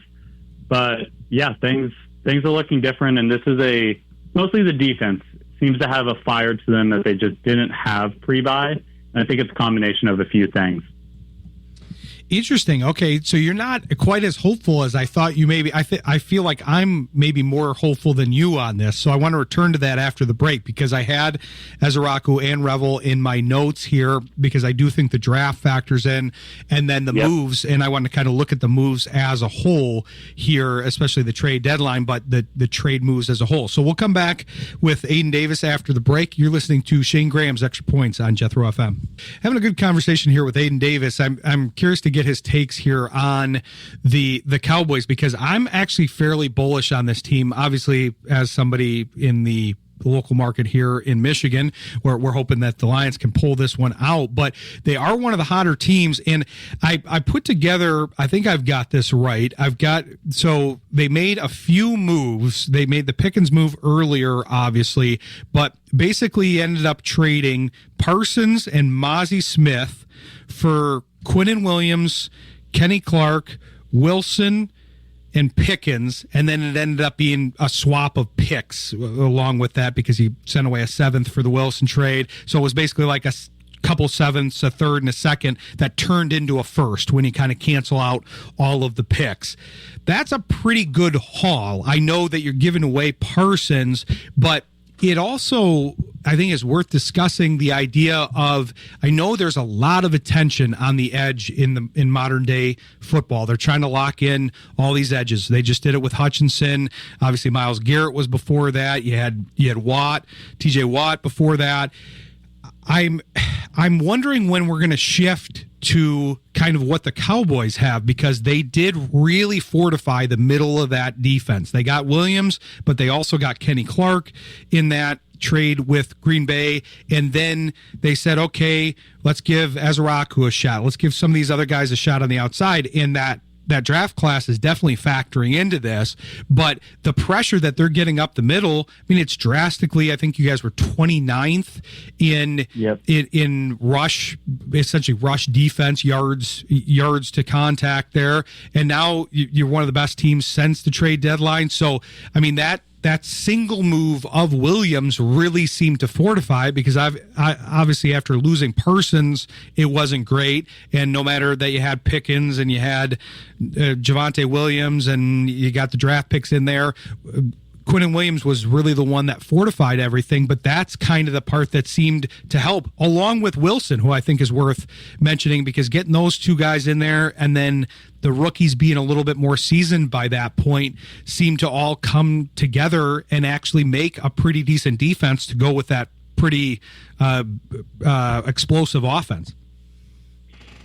But, yeah, things are looking different, and this is mostly the defense seems to have a fire to them that they just didn't have pre-bye. And I think it's a combination of a few things. Interesting. Okay, so you're not quite as hopeful as I thought you may be. I feel like I'm maybe more hopeful than you on this. So I want to return to that after the break because I had Ezeraku and Revel in my notes here because I do think the draft factors in, and then the moves, and I want to kind of look at the moves as a whole here, especially the trade deadline, but the trade moves as a whole. So we'll come back with Aidan Davis after the break. You're listening to Shayne Graham's Extra Points on Jethro FM. Having a good conversation here with Aidan Davis. I'm curious to get his takes here on the Cowboys because I'm actually fairly bullish on this team. Obviously, as somebody in the local market here in Michigan, where we're hoping that the Lions can pull this one out, but they are one of the hotter teams. And I put together, I think I've got this right. So they made a few moves. They made the Pickens move earlier, obviously, but basically ended up trading Parsons and Mozzie Smith for Quinnen Williams, Kenny Clark, Wilson, and Pickens, and then it ended up being a swap of picks along with that because he sent away a 7th for the Wilson trade. So it was basically like a couple 7ths, a 3rd, and a 2nd that turned into a 1st when you kind of cancel out all of the picks. That's a pretty good haul. I know that you're giving away Parsons, but it also, I think, is worth discussing the idea of, I know there's a lot of attention on the edge in modern day football. They're trying to lock in all these edges. They just did it with Hutchinson. Obviously, Myles Garrett was before that. You had Watt, TJ Watt before that. I'm wondering when we're going to shift to kind of what the Cowboys have, because they did really fortify the middle of that defense. They got Williams, but they also got Kenny Clark in that trade with Green Bay, and then they said, okay, let's give Ezeraku a shot. Let's give some of these other guys a shot on the outside, and that draft class is definitely factoring into this, but the pressure that they're getting up the middle, I mean, it's drastically, I think you guys were 29th in rush, essentially rush defense, yards to contact there, and now you're one of the best teams since the trade deadline. So, I mean, that single move of Williams really seemed to fortify, because obviously after losing Parsons, it wasn't great. And no matter that you had Pickens and you had Javonte Williams and you got the draft picks in there, Quinnen Williams was really the one that fortified everything, but that's kind of the part that seemed to help, along with Wilson, who I think is worth mentioning, because getting those two guys in there and then the rookies being a little bit more seasoned by that point seemed to all come together and actually make a pretty decent defense to go with that pretty explosive offense.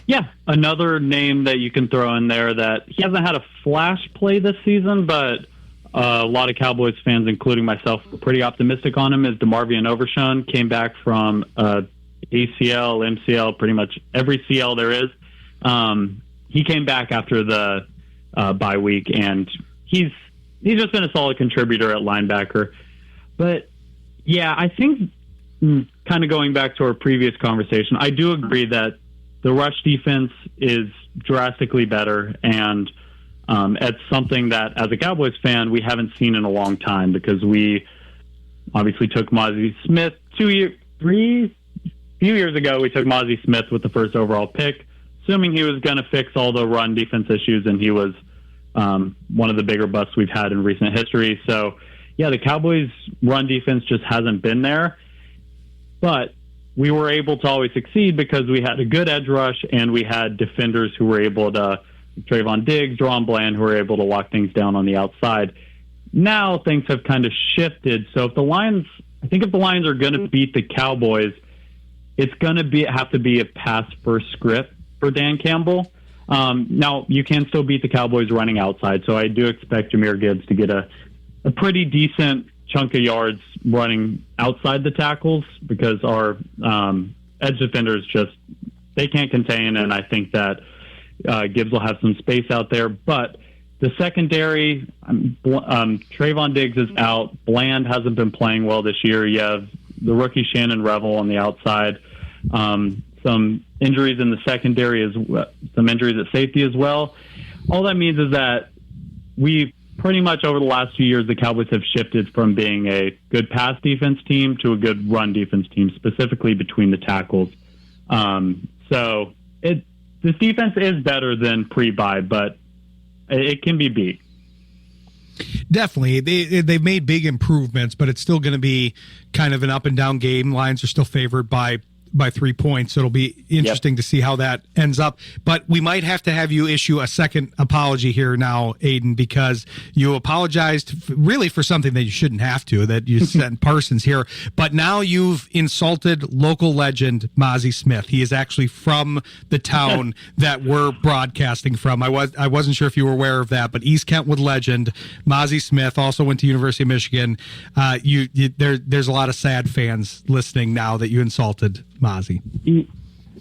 Yeah, another name that you can throw in there that he hasn't had a flash play this season, but a lot of Cowboys fans, including myself, were pretty optimistic on him, is DeMarvion Overshown. Came back from ACL, MCL, pretty much every CL there is. He came back after the bye week, and he's just been a solid contributor at linebacker. But, yeah, I think kind of going back to our previous conversation, I do agree that the rush defense is drastically better, and it's something that, as a Cowboys fan, we haven't seen in a long time, because we obviously took Mozzie Smith few years ago. We took Mozzie Smith with the first overall pick, assuming he was going to fix all the run defense issues, and he was one of the bigger busts we've had in recent history. So, yeah, the Cowboys' run defense just hasn't been there, but we were able to always succeed because we had a good edge rush and we had defenders who were able to, Trayvon Diggs, Deron Bland, who were able to lock things down on the outside. Now things have kind of shifted. So if the Lions are going to beat the Cowboys, it's going to have to be a pass-first script for Dan Campbell. Now, you can still beat the Cowboys running outside, so I do expect Jahmyr Gibbs to get a pretty decent chunk of yards running outside the tackles, because our edge defenders they can't contain, and I think that Gibbs will have some space out there, but the secondary, Trayvon Diggs is out. Bland hasn't been playing well this year. You have the rookie Shannon Revel on the outside. Some injuries in the secondary, some injuries at safety as well. All that means is that we pretty much over the last few years, the Cowboys have shifted from being a good pass defense team to a good run defense team, specifically between the tackles. So this defense is better than pre-bye, but it can be beat. Definitely. They've made big improvements, but it's still going to be kind of an up and down game. Lions are still favored by 3 points. So it'll be interesting to see how that ends up. But we might have to have you issue a second apology here now, Aidan, because you apologized really for something that you shouldn't have to, that you sent Parsons here. But now you've insulted local legend Mazi Smith. He is actually from the town that we're broadcasting from. I wasn't sure if you were aware of that, but East Kentwood legend Mazi Smith also went to University of Michigan. There's a lot of sad fans listening now that you insulted Mazi.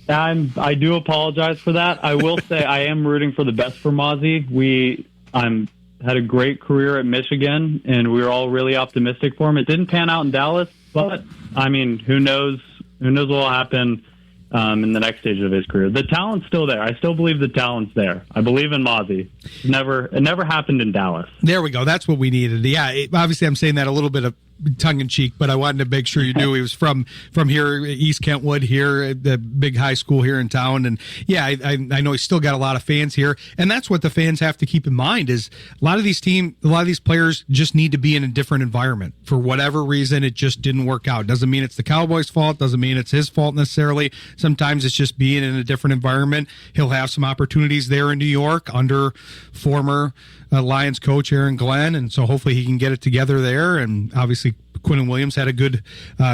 I do apologize for that. I will say I am rooting for the best for Mazi. Had a great career at Michigan, and we were all really optimistic for him. It didn't pan out in Dallas, but I mean, who knows what will happen in the next stage of his career. The talent's still there. I still believe the talent's there. I believe in Mazi. It never happened in Dallas. There we go. That's what we needed. Yeah, obviously I'm saying that a little bit of tongue-in-cheek, but I wanted to make sure you knew he was from here, East Kentwood here, at the big high school here in town. And yeah, I know he's still got a lot of fans here, and that's what the fans have to keep in mind is a lot of these players just need to be in a different environment. For whatever reason, it just didn't work out. Doesn't mean it's the Cowboys' fault, doesn't mean it's his fault necessarily. Sometimes it's just being in a different environment. He'll have some opportunities there in New York under former Lions coach Aaron Glenn, and so hopefully he can get it together there. And obviously Quinnen Williams had a good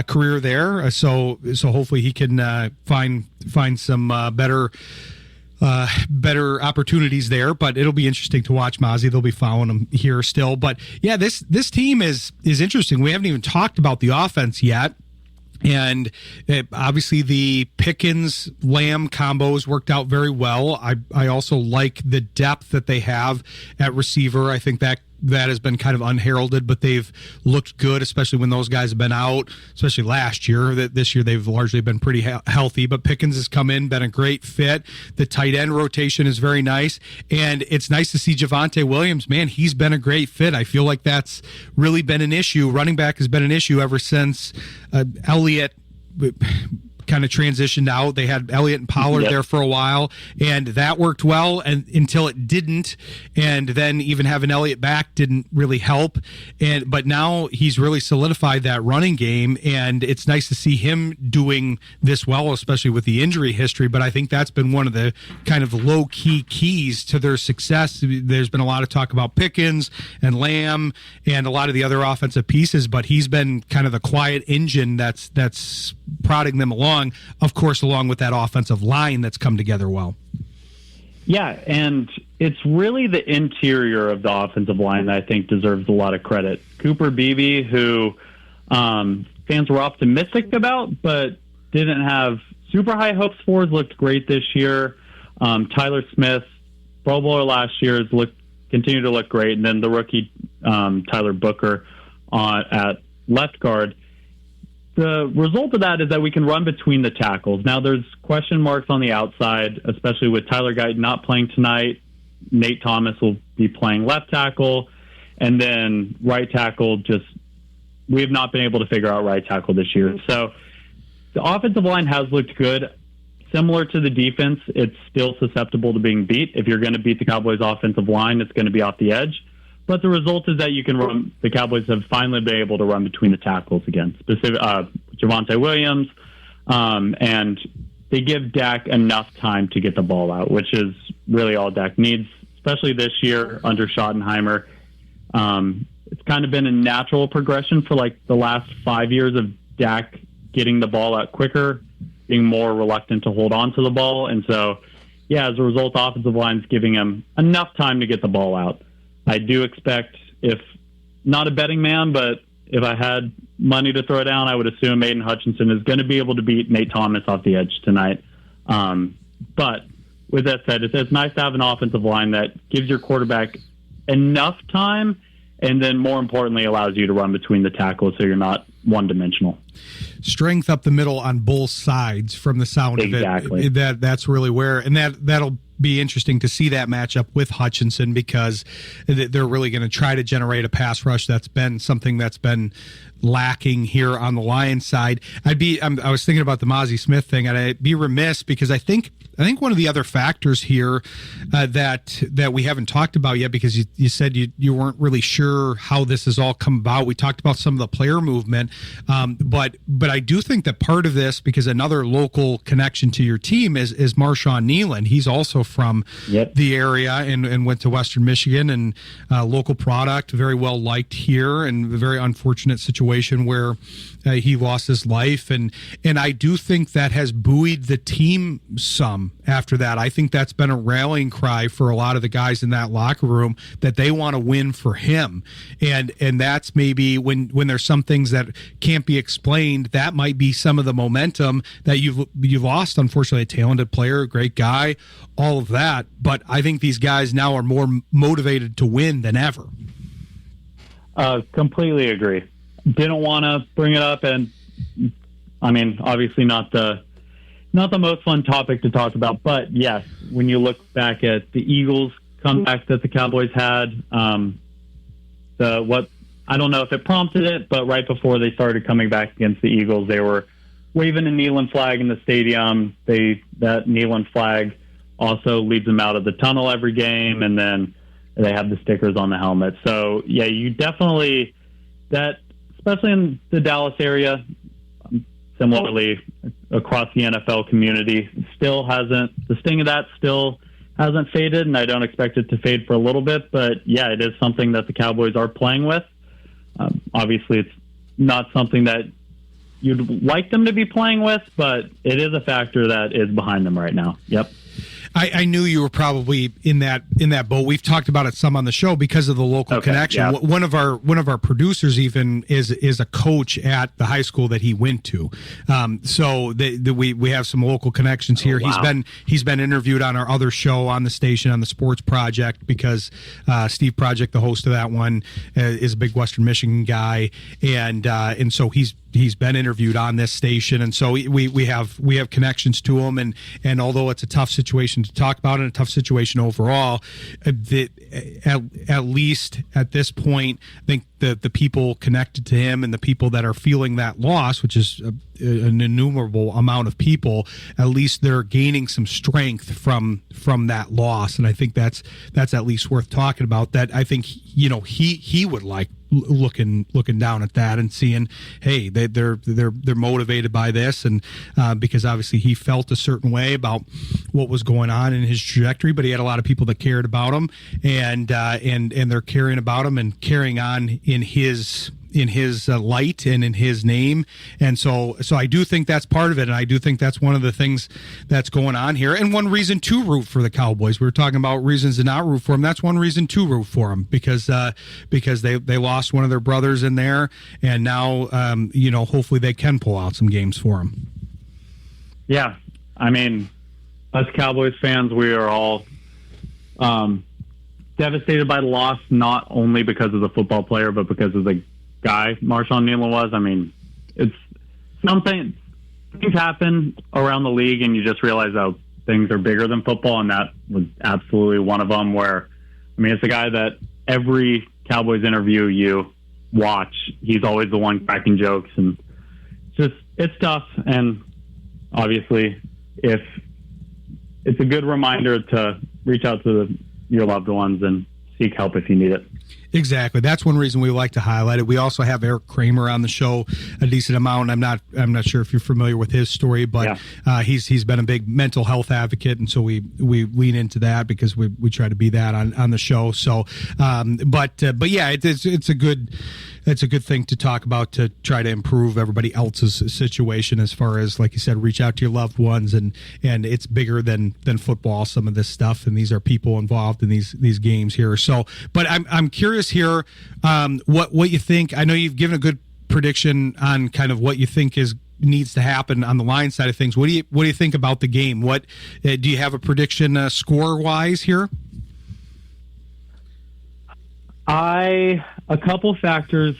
career there, so hopefully he can find some better opportunities there. But it'll be interesting to watch Mazi. They'll be following him here still. But yeah, this team is interesting. We haven't even talked about the offense yet. And obviously the Pickens-Lamb combos worked out very well. I also like the depth that they have at receiver. I think that has been kind of unheralded, but they've looked good, especially when those guys have been out, especially last year. This year they've largely been pretty healthy, but Pickens has come in, been a great fit. The tight end rotation is very nice, and it's nice to see Javonte Williams. Man, he's been a great fit. I feel like that's really been an issue. Running back has been an issue ever since Elliott kind of transitioned out. They had Elliott and Pollard there for a while, and that worked well until it didn't. And then even having Elliott back didn't really help. But now he's really solidified that running game, and it's nice to see him doing this well, especially with the injury history. But I think that's been one of the kind of low-key keys to their success. There's been a lot of talk about Pickens and Lamb and a lot of the other offensive pieces, but he's been kind of the quiet engine that's prodding them along, of course, along with that offensive line that's come together well. Yeah, and it's really the interior of the offensive line that I think deserves a lot of credit. Cooper Beebe, who fans were optimistic about but didn't have super high hopes for, looked great this year. Tyler Smith, Pro Bowler last year, has continued to look great. And then the rookie Tyler Booker at left guard. The result of that is that we can run between the tackles. Now, there's question marks on the outside, especially with Tyler Guyton not playing tonight. Nate Thomas will be playing left tackle. And then right tackle, we have not been able to figure out right tackle this year. So the offensive line has looked good. Similar to the defense, it's still susceptible to being beat. If you're going to beat the Cowboys' offensive line, it's going to be off the edge. But the result is that you can run. The Cowboys have finally been able to run between the tackles again, Javonte Williams, and they give Dak enough time to get the ball out, which is really all Dak needs, especially this year under Schottenheimer. It's kind of been a natural progression for like the last 5 years of Dak getting the ball out quicker, being more reluctant to hold on to the ball. And so, yeah, as a result, offensive line's giving him enough time to get the ball out. I do expect, if not a betting man, but if I had money to throw down, I would assume Aiden Hutchinson is going to be able to beat Nate Thomas off the edge tonight. But with that said, it's nice to have an offensive line that gives your quarterback enough time, and then more importantly, allows you to run between the tackles so you're not one-dimensional. Strength up the middle on both sides from the sound Exactly. of it. That's really where, and that'll be interesting to see that matchup with Hutchinson, because they're really going to try to generate a pass rush. That's been something that's been lacking here on the Lions side. I was thinking about the Mozzie Smith thing, and I'd be remiss because I think one of the other factors here that we haven't talked about yet, because you said you weren't really sure how this has all come about. We talked about some of the player movement, but I do think that part of this, because another local connection to your team is Marshawn Nealon. He's also from the area and went to Western Michigan, and local product, very well liked here, and a very unfortunate situation where he lost his life, and I do think that has buoyed the team some after that. I think that's been a rallying cry for a lot of the guys in that locker room, that they want to win for him, and that's maybe when there's some things that can't be explained, that might be some of the momentum that you've lost. Unfortunately, a talented player, a great guy, all of that, but I think these guys now are more motivated to win than ever. Completely agree. Didn't want to bring it up, and I mean, obviously not the most fun topic to talk about, but yes, when you look back at the Eagles comeback that the Cowboys had, I don't know if it prompted it, but right before they started coming back against the Eagles, they were waving a Nealon flag in the stadium. That Nealon flag also leads them out of the tunnel every game, and then they have the stickers on the helmet. So yeah, you definitely, that, especially in the Dallas area, similarly across the NFL community, the sting of that still hasn't faded, and I don't expect it to fade for a little bit. But yeah, it is something that the Cowboys are playing with. Obviously, it's not something that you'd like them to be playing with, but it is a factor that is behind them right now. Yep. I knew you were probably in that boat. We've talked about it some on the show because of the local connection. Yeah. One of our producers even is a coach at the high school that he went to. So we have some local connections here. Oh, wow. He's been interviewed on our other show on the station, on the Sports Project, because Steve Project, the host of that one, is a big Western Michigan guy, and so he's been interviewed on this station, and so we have connections to him, and although it's a tough situation to talk about and a tough situation overall, at least at this point, I think the people connected to him and the people that are feeling that loss, which is an innumerable amount of people, at least they're gaining some strength from that loss, and I think that's at least worth talking about. That I think he would like looking down at that and seeing, hey, they're motivated by this, and because obviously he felt a certain way about what was going on in his trajectory, but he had a lot of people that cared about him, and they're caring about him and carrying on in his light and in his name. And so I do think that's part of it, and I do think that's one of the things that's going on here, and one reason to root for the Cowboys. We were talking about reasons to not root for them. That's one reason to root for them, because they lost one of their brothers in there, and now hopefully they can pull out some games for them. Yeah, I mean, us Cowboys fans, we are all devastated by the loss, not only because of the football player, but because of the guy Marshawn Nealon was. I mean, it's something, things happen around the league, and you just realize how things are bigger than football, and that was absolutely one of them. Where, I mean, it's a guy that every Cowboys interview you watch, he's always the one cracking jokes, and it's tough. And obviously, if it's a good reminder to reach out to your loved ones and seek help if you need it. Exactly. That's one reason we like to highlight it. We also have Eric Kramer on the show a decent amount. I'm not sure if you're familiar with his story, but he's been a big mental health advocate, and so we lean into that because we try to be that on the show. So, but yeah, it's a good thing to talk about, to try to improve everybody else's situation, as far as, like you said, reach out to your loved ones, and it's bigger than football, some of this stuff, and these are people involved in these games here. So, but I'm curious here, what you think. I know you've given a good prediction on kind of what you think is needs to happen on the Lions side of things. What do you think about the game? What do you have a prediction score wise here? A couple factors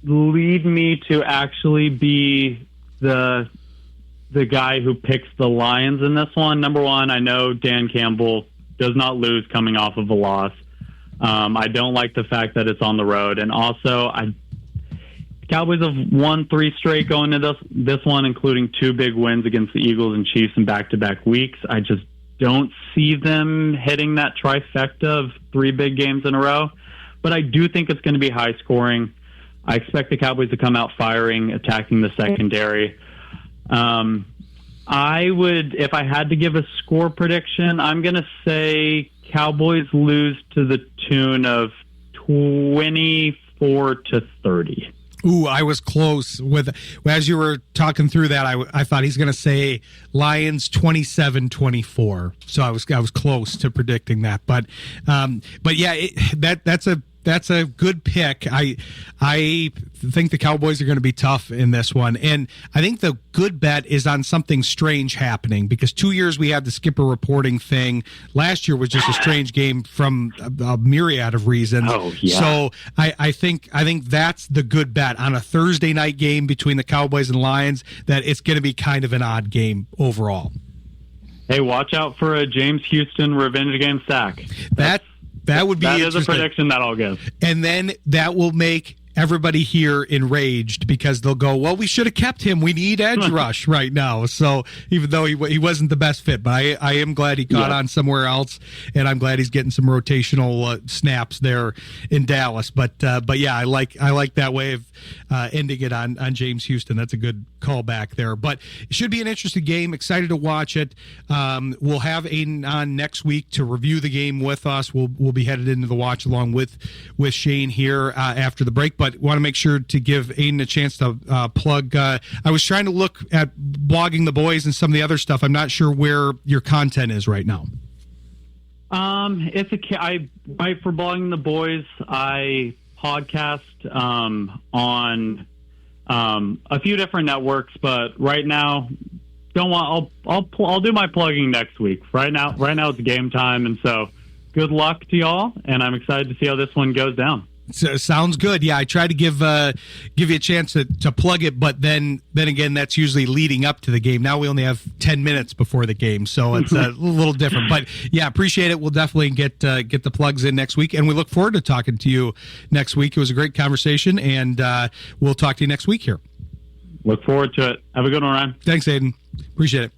lead me to actually be the guy who picks the Lions in this one. Number one, I know Dan Campbell does not lose coming off of a loss. I don't like the fact that it's on the road, and also Cowboys have won 3 straight going into this one, including 2 big wins against the Eagles and Chiefs in back-to-back weeks. I just don't see them hitting that trifecta of 3 big games in a row, but I do think it's going to be high scoring. I expect the Cowboys to come out firing, attacking the secondary. I would, if I had to give a score prediction, I'm going to say Cowboys lose to the tune of 24-30. Ooh, I was close with, as you were talking through that, I thought he's going to say Lions 27-24. So I was close to predicting that, but yeah, that's a good pick. I think the Cowboys are going to be tough in this one. And I think the good bet is on something strange happening, because 2 years we had the skipper reporting thing. Last year was just a strange game from a myriad of reasons. Oh, yeah. So I think that's the good bet on a Thursday night game between the Cowboys and Lions, that it's going to be kind of an odd game overall. Hey, watch out for a James Houston revenge game sack. That would be that is a prediction that I'll give. And then that will make everybody here enraged, because they'll go, well, we should have kept him. We need edge rush right now. So even though he wasn't the best fit, but I am glad he got on somewhere else, and I'm glad he's getting some rotational snaps there in Dallas. But yeah, I like that way of ending it on James Houston. That's a good callback there. But it should be an interesting game. Excited to watch it. We'll have Aidan on next week to review the game with us. We'll be headed into the watch along with Shayne here after the break. But want to make sure to give Aidan a chance to plug. I was trying to look at Blogging the Boys and some of the other stuff. I'm not sure where your content is right now. I write for Blogging the Boys. I podcast on a few different networks, but right now, I'll do my plugging next week. Right now it's game time, and so good luck to y'all, and I'm excited to see how this one goes down. So, sounds good. Yeah, I try to give you a chance to plug it, but then again, that's usually leading up to the game. Now we only have 10 minutes before the game, so it's a little different. But yeah, appreciate it. We'll definitely get the plugs in next week, and we look forward to talking to you next week. It was a great conversation, and we'll talk to you next week here. Look forward to it. Have a good one, Ryan. Thanks, Aidan. Appreciate it.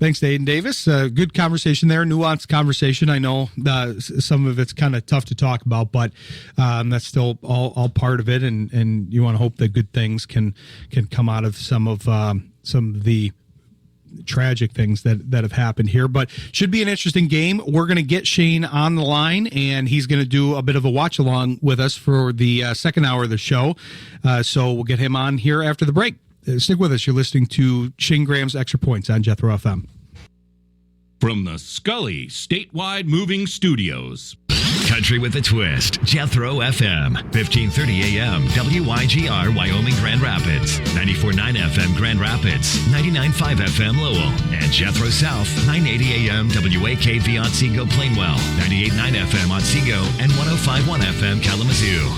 Thanks to Aidan Davis. Good conversation there, nuanced conversation. I know some of it's kind of tough to talk about, but that's still all part of it, and you want to hope that good things can come out of some of the tragic things that have happened here. But should be an interesting game. We're going to get Shayne on the line, and he's going to do a bit of a watch along with us for the second hour of the show. So we'll get him on here after the break. Stick with us. You're listening to Shayne Graham's Extra Points on Jethro FM. From the Scully Statewide Moving Studios. Country with a Twist, Jethro FM, 1530 AM, WYGR, Wyoming, Grand Rapids, 94.9 FM, Grand Rapids, 99.5 FM, Lowell, and Jethro South, 980 AM, WAKV Otsego, Plainwell, 98.9 FM, Otsego, and 105.1 FM, Kalamazoo.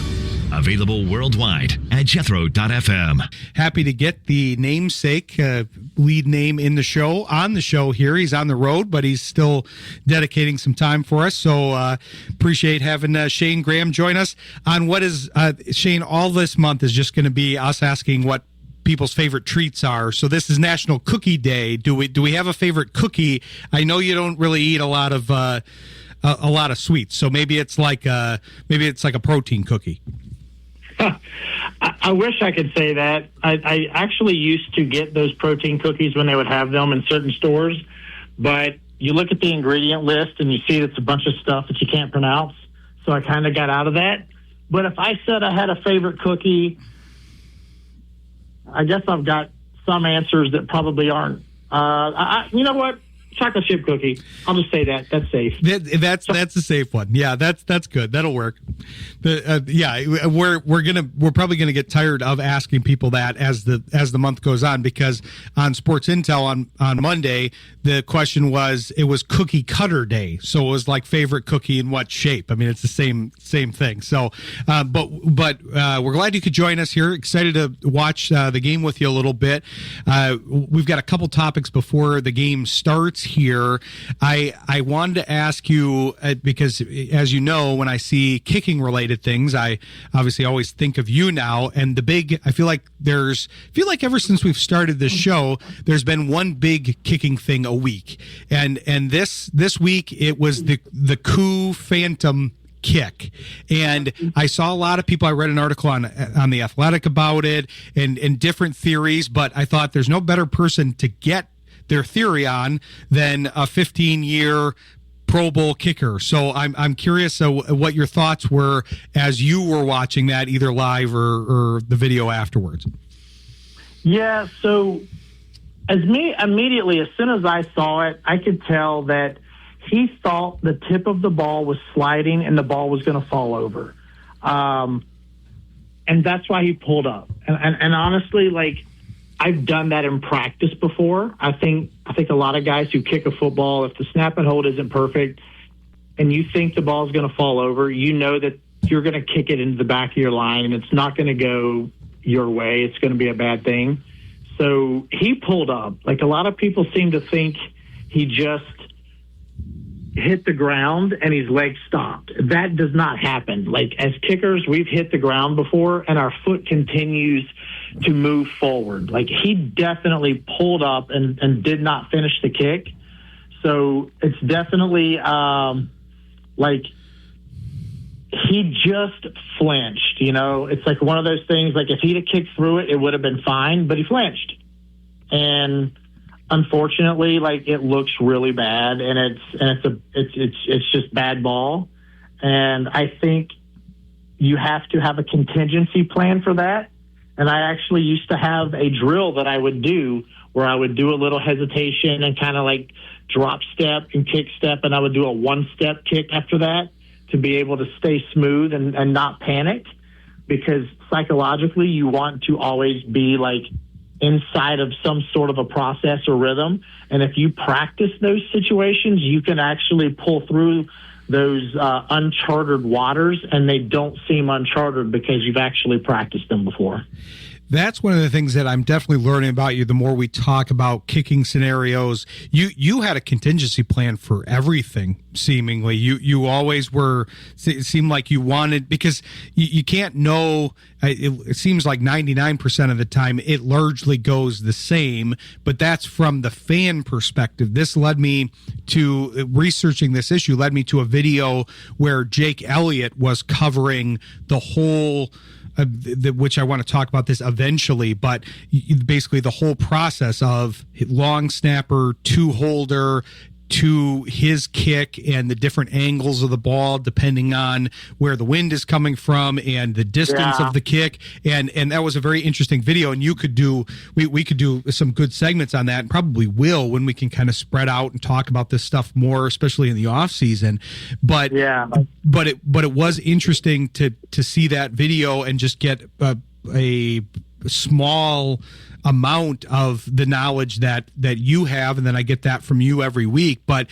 Available worldwide at jethro.fm. Happy to get the namesake lead name on the show here. He's on the road, but he's still dedicating some time for us. So appreciate having Shayne Graham join us on what is, Shayne, all this month is just going to be us asking what people's favorite treats are. So this is National Cookie Day. Do we have a favorite cookie? I know you don't really eat a lot of sweets, so maybe it's like a protein cookie. I wish I could say that. I actually used to get those protein cookies when they would have them in certain stores, but you look at the ingredient list and you see it's a bunch of stuff that you can't pronounce, so I kind of got out of that. But if I said I had a favorite cookie, I guess I've got some answers that probably aren't. You know what? chocolate chip cookie. I'll just say that. That's safe. That's a safe one. Yeah, that's good. That'll work. We're probably gonna get tired of asking people that as the month goes on, because on Sports Intel on Monday the question was, it was cookie cutter day, so it was like favorite cookie in what shape. I mean, it's the same thing. So, but we're glad you could join us here. Excited to watch the game with you a little bit. We've got a couple topics before the game starts here. I wanted to ask you, because as you know, when I see kicking related things, I obviously always think of you now. And I feel like ever since we've started this show, there's been one big kicking thing a week, and this week it was the coup phantom kick. And I saw a lot of people, I read an article on The Athletic about it and different theories, but I thought there's no better person to get their theory on than a 15-year Pro Bowl kicker. So I'm curious what your thoughts were as you were watching that, either live or the video afterwards. Yeah, so immediately, as soon as I saw it, I could tell that he thought the tip of the ball was sliding and the ball was going to fall over. And that's why he pulled up. And honestly, like, I've done that in practice before. I think a lot of guys who kick a football, if the snap and hold isn't perfect and you think the ball is going to fall over, you know that you're going to kick it into the back of your line and it's not going to go your way. It's going to be a bad thing. So he pulled up. Like, a lot of people seem to think he just hit the ground and his leg stopped. That does not happen. Like, as kickers, we've hit the ground before and our foot continues to move forward. Like, he definitely pulled up and did not finish the kick. So it's definitely like he just flinched, you know. It's like one of those things, like if he'd have kicked through it, it would have been fine, but he flinched. And unfortunately, like, it looks really bad, and it's just bad ball. And I think you have to have a contingency plan for that. And I actually used to have a drill that I would do where I would do a little hesitation and kind of like drop step and kick step, and I would do a one-step kick after that to be able to stay smooth and not panic, because psychologically you want to always be like inside of some sort of a process or rhythm. And if you practice those situations, you can actually pull through those uncharted waters, and they don't seem uncharted because you've actually practiced them before. That's one of the things that I'm definitely learning about you the more we talk about kicking scenarios. You had a contingency plan for everything, seemingly. You always were, it seemed like you wanted, because you can't know, it seems like 99% of the time it largely goes the same, but that's from the fan perspective. This led me to, researching this issue led me to a video where Jake Elliott was covering the whole, which I want to talk about this eventually, but basically the whole process of long snapper to holder to his kick and the different angles of the ball depending on where the wind is coming from and the distance of the kick, and that was a very interesting video. And you could do, we could do some good segments on that, and probably will when we can kind of spread out and talk about this stuff more, especially in the off season. But it was interesting to see that video and just get a small amount of the knowledge that you have, and then I get that from you every week. But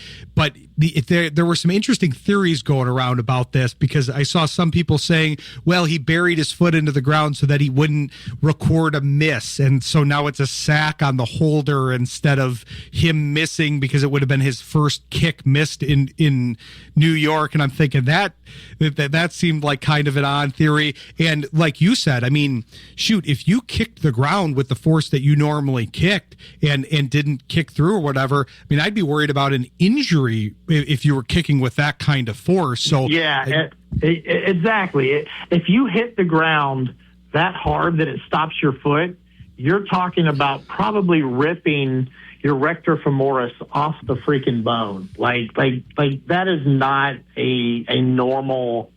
there were some interesting theories going around about this, because I saw some people saying, well, he buried his foot into the ground so that he wouldn't record a miss, and so now it's a sack on the holder instead of him missing, because it would have been his first kick missed in New York. And I'm thinking that seemed like kind of an odd theory. And like you said, I mean, shoot, if you kicked the ground with the force that you normally kicked and didn't kick through or whatever, I mean, I'd be worried about an injury if you were kicking with that kind of force. So yeah, exactly. If you hit the ground that hard that it stops your foot, you're talking about probably ripping your rector femoris off the freaking bone. Like that is not a normal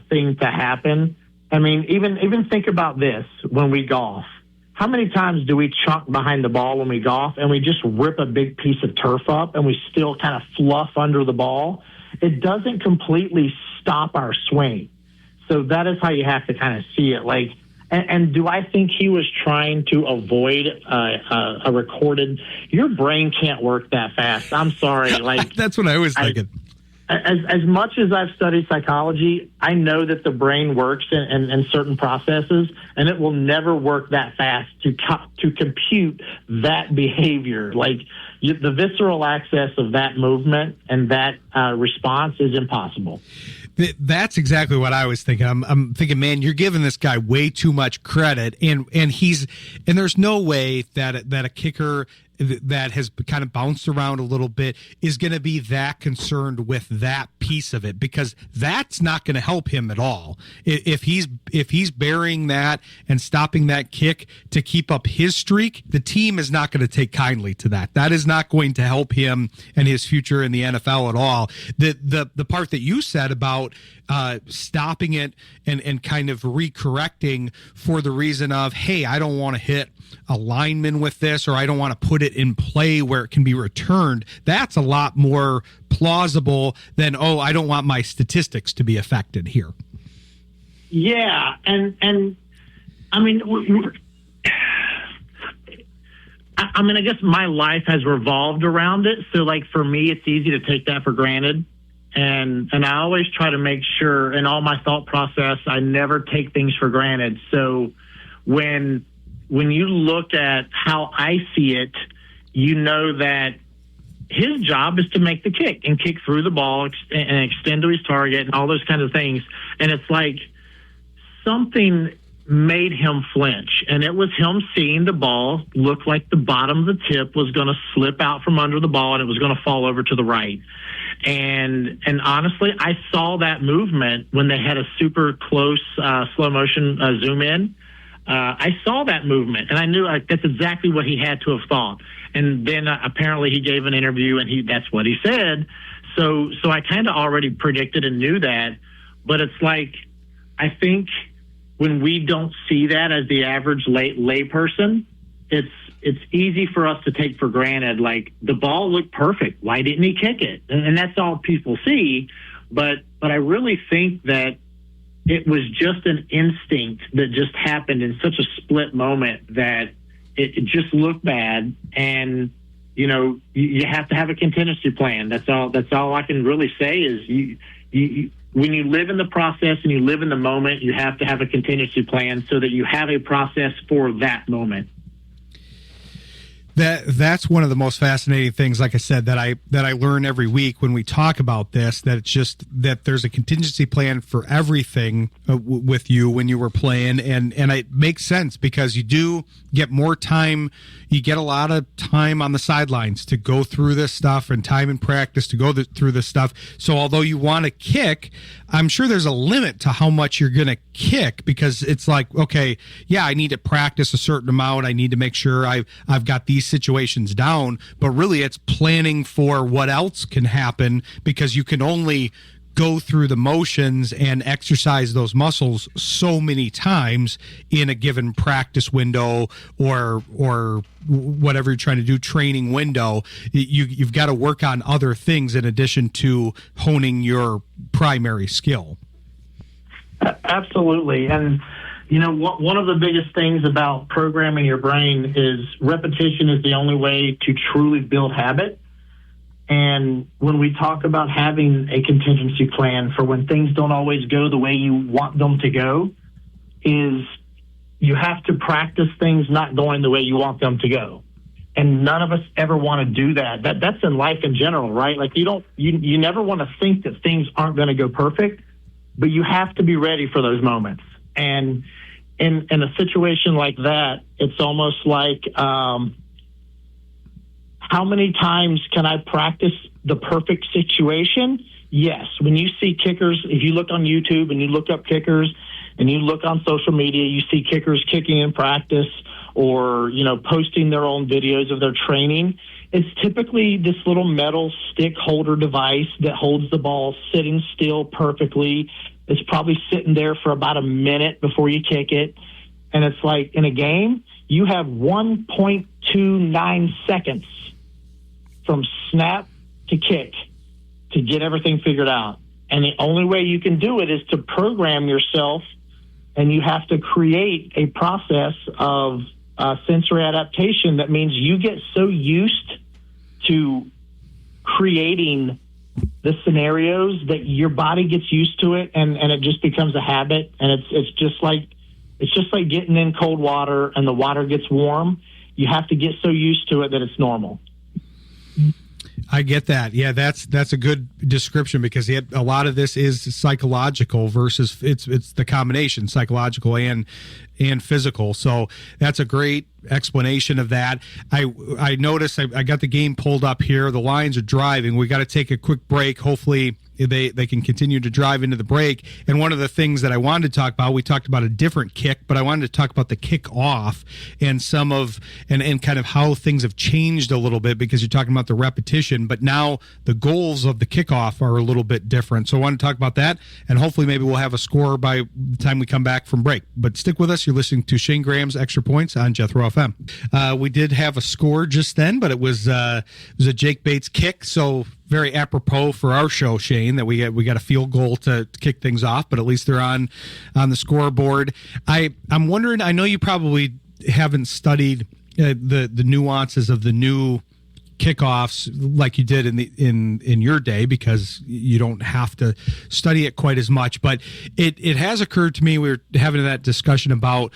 thing to happen. I mean, even think about this when we golf. how many times do we chunk behind the ball when we golf and we just rip a big piece of turf up and we still kind of fluff under the ball? It doesn't completely stop our swing. So that is how you have to kind of see it. Like, and do I think he was trying to avoid a recorded? Your brain can't work that fast. I'm sorry. Like that's what I was thinking. As much as I've studied psychology, I know that the brain works in certain processes, and it will never work that fast to compute that behavior. Like the visceral access of that movement and that response is impossible. That's exactly what I was thinking. I'm thinking, man, you're giving this guy way too much credit, and there's no way that a kicker that has kind of bounced around a little bit is going to be that concerned with that piece of it, because that's not going to help him at all. If he's burying that and stopping that kick to keep up his streak, the team is not going to take kindly to that. That is not going to help him and his future in the NFL at all. The part that you said about stopping it and kind of recorrecting for the reason of, hey, I don't want to hit a lineman with this, or I don't want to put it in play where it can be returned. That's a lot more plausible than, oh, I don't want my statistics to be affected here. Yeah, and I mean, I guess my life has revolved around it. So, like, for me, it's easy to take that for granted. And I always try to make sure in all my thought process, I never take things for granted. So when you look at how I see it, you know that his job is to make the kick and kick through the ball and extend to his target and all those kinds of things. And it's like something made him flinch, and it was him seeing the ball look like the bottom of the tip was going to slip out from under the ball and it was going to fall over to the right. And honestly, I saw that movement when they had a super close slow motion zoom in. I saw that movement, and I knew that's exactly what he had to have thought. And then apparently he gave an interview, and that's what he said. So I kind of already predicted and knew that. But it's like, I think when we don't see that as the average lay person, it's easy for us to take for granted, like, the ball looked perfect, why didn't he kick it? And that's all people see. But I really think that it was just an instinct that just happened in such a split moment that it just looked bad. And, you know, you have to have a contingency plan. That's all I can really say is you when you live in the process and you live in the moment, you have to have a contingency plan so that you have a process for that moment. That's one of the most fascinating things, like I said, that I learn every week when we talk about this, that it's just that there's a contingency plan for everything with you when you were playing, and it makes sense because you do get more time. You get a lot of time on the sidelines to go through this stuff and time in practice to go through this stuff. So although you want to kick, I'm sure there's a limit to how much you're going to kick, because it's like, okay, yeah, I need to practice a certain amount. I need to make sure I've got these situations down, but really it's planning for what else can happen, because you can only go through the motions and exercise those muscles so many times in a given practice window or whatever you're trying to do, training window. You've got to work on other things in addition to honing your primary skill. Absolutely. And, you know, one of the biggest things about programming your brain is repetition is the only way to truly build habit. And when we talk about having a contingency plan for when things don't always go the way you want them to go, is you have to practice things not going the way you want them to go. And none of us ever want to do that. That's in life in general, right? Like you never want to think that things aren't going to go perfect, but you have to be ready for those moments. And in a situation like that, it's almost like, how many times can I practice the perfect situation? Yes. When you see kickers, if you look on YouTube and you look up kickers and you look on social media, you see kickers kicking in practice or, you know, posting their own videos of their training. It's typically this little metal stick holder device that holds the ball sitting still perfectly. It's probably sitting there for about a minute before you kick it. And it's like in a game, you have 1.29 seconds from snap to kick to get everything figured out. And the only way you can do it is to program yourself, and you have to create a process of sensory adaptation. That means you get so used to creating the scenarios that your body gets used to it, and it just becomes a habit. And it's just like getting in cold water and the water gets warm. You have to get so used to it that it's normal. I get that. Yeah, that's a good description, because a lot of this is psychological versus it's the combination, psychological and physical. So that's a great explanation of that. I noticed I got the game pulled up here. The Lions are driving. We got to take a quick break. Hopefully they can continue to drive into the break. And one of the things that I wanted to talk about, we talked about a different kick, but I wanted to talk about the kick off and and kind of how things have changed a little bit, because you're talking about the repetition, but now the goals of the kickoff are a little bit different. So I want to talk about that, and hopefully maybe we'll have a score by the time we come back from break. But stick with us. You're listening to Shayne Graham's Extra Points on Jethro FM. We did have a score just then, but it was a Jake Bates kick, so very apropos for our show, Shayne, that we got a field goal to kick things off, but at least they're on the scoreboard. I'm wondering, I know you probably haven't studied the nuances of the new kickoffs like you did in your day, because you don't have to study it quite as much, but it has occurred to me, we were having that discussion about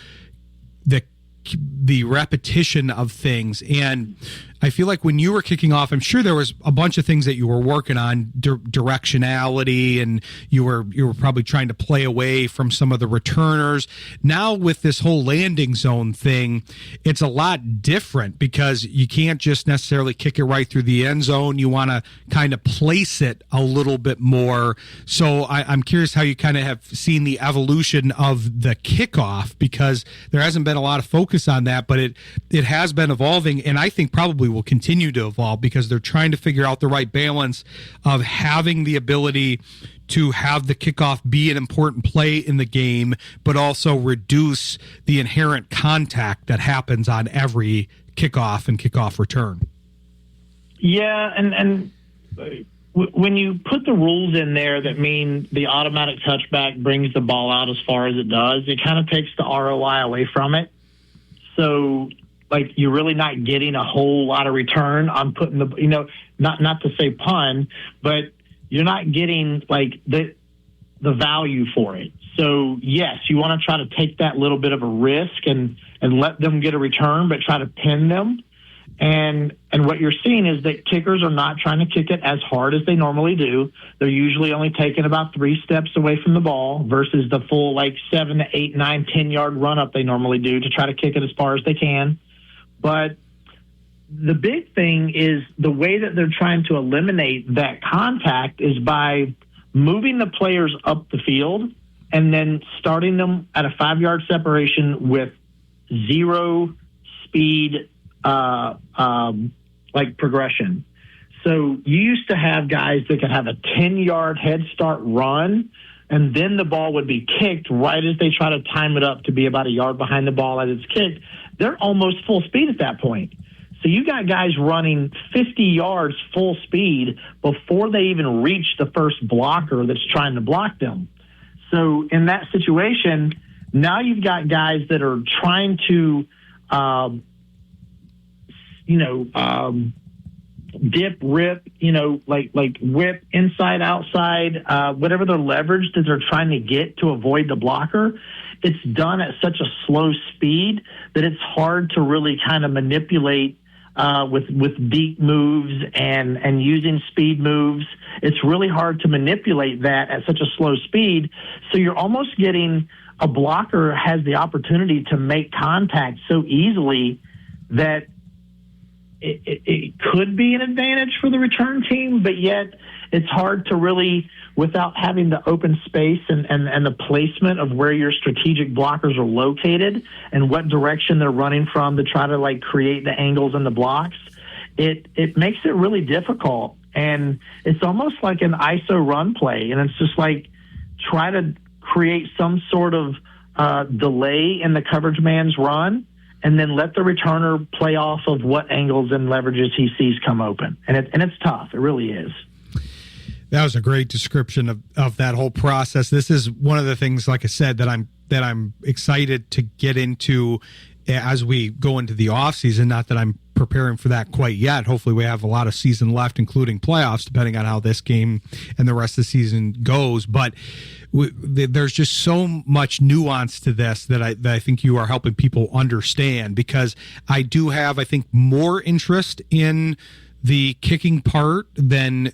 the repetition of things, and I feel like when you were kicking off, I'm sure there was a bunch of things that you were working on, directionality, and you were probably trying to play away from some of the returners. Now with this whole landing zone thing, it's a lot different, because you can't just necessarily kick it right through the end zone. You want to kind of place it a little bit more. So I'm curious how you kind of have seen the evolution of the kickoff, because there hasn't been a lot of focus on that, but it has been evolving, and I think probably will continue to evolve, because they're trying to figure out the right balance of having the ability to have the kickoff be an important play in the game, but also reduce the inherent contact that happens on every kickoff and kickoff return. Yeah, and when you put the rules in there that mean the automatic touchback brings the ball out as far as it does, it kind of takes the ROI away from it. So, like, you're really not getting a whole lot of return on putting not to say pun, but you're not getting like the value for it. So yes, you want to try to take that little bit of a risk and let them get a return, but try to pin them. And what you're seeing is that kickers are not trying to kick it as hard as they normally do. They're usually only taking about 3 steps away from the ball versus the full 7 to 8, 9, 10-yard run up they normally do to try to kick it as far as they can. But the big thing is the way that they're trying to eliminate that contact is by moving the players up the field and then starting them at a 5-yard separation with 0 speed progression. So you used to have guys that could have a 10-yard head start run, and then the ball would be kicked right as they try to time it up to be about a yard behind the ball as it's kicked. They're almost full speed at that point. So you got guys running 50 yards full speed before they even reach the first blocker that's trying to block them. So in that situation, now you've got guys that are trying to dip, rip, like whip, inside, outside, whatever their leverage that they're trying to get to avoid the blocker. It's done at such a slow speed that it's hard to really kind of manipulate with deep moves and using speed moves. It's really hard to manipulate that at such a slow speed. So you're almost getting a blocker has the opportunity to make contact so easily that it could be an advantage for the return team, but yet it's hard to really, without having the open space and the placement of where your strategic blockers are located and what direction they're running from to try to create the angles and the blocks, it makes it really difficult. And it's almost like an ISO run play. And it's just try to create some sort of delay in the coverage man's run and then let the returner play off of what angles and leverages he sees come open. And it's tough. It really is. That was a great description of that whole process. This is one of the things, like I said, that I'm excited to get into as we go into the off season. Not that I'm preparing for that quite yet. Hopefully we have a lot of season left, including playoffs, depending on how this game and the rest of the season goes. But there's just so much nuance to this that I think you are helping people understand, because I do have, I think, more interest in the kicking part than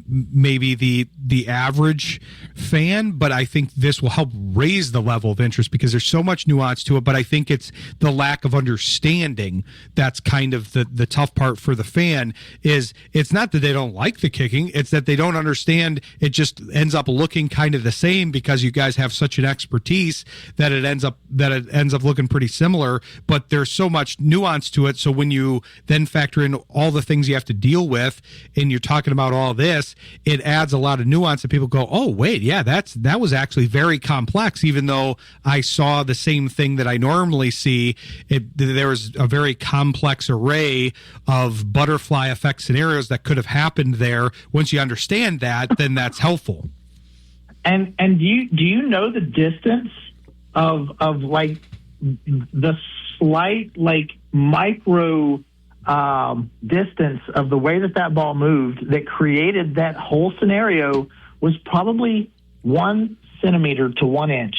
maybe the average fan, but I think this will help raise the level of interest because there's so much nuance to it. But I think it's the lack of understanding that's kind of the tough part for the fan. Is it's not that they don't like the kicking, it's that they don't understand. It just ends up looking kind of the same because you guys have such an expertise that it ends up looking pretty similar, but there's so much nuance to it. So when you then factor in all the things you have to deal with and you're talking about all this, it adds a lot of nuance that people go, oh wait, yeah, that was actually very complex. Even though I saw the same thing that I normally see, there was a very complex array of butterfly effect scenarios that could have happened there. Once you understand that, then that's helpful. And do you know the distance of like the slight like micro distance of the way that ball moved that created that whole scenario was probably 1 centimeter to 1 inch.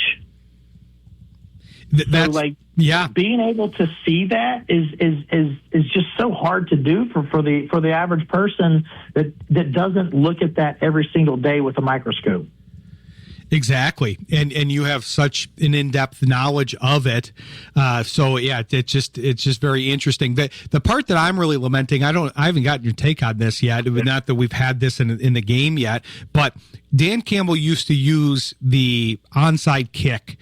That's, so like, yeah, being able to see that is just so hard to do for the average person that doesn't look at that every single day with a microscope. Exactly, and you have such an in-depth knowledge of it. So yeah, it's just very interesting. The part that I'm really lamenting, I haven't gotten your take on this yet. Not that we've had this in the game yet, but Dan Campbell used to use the onside kick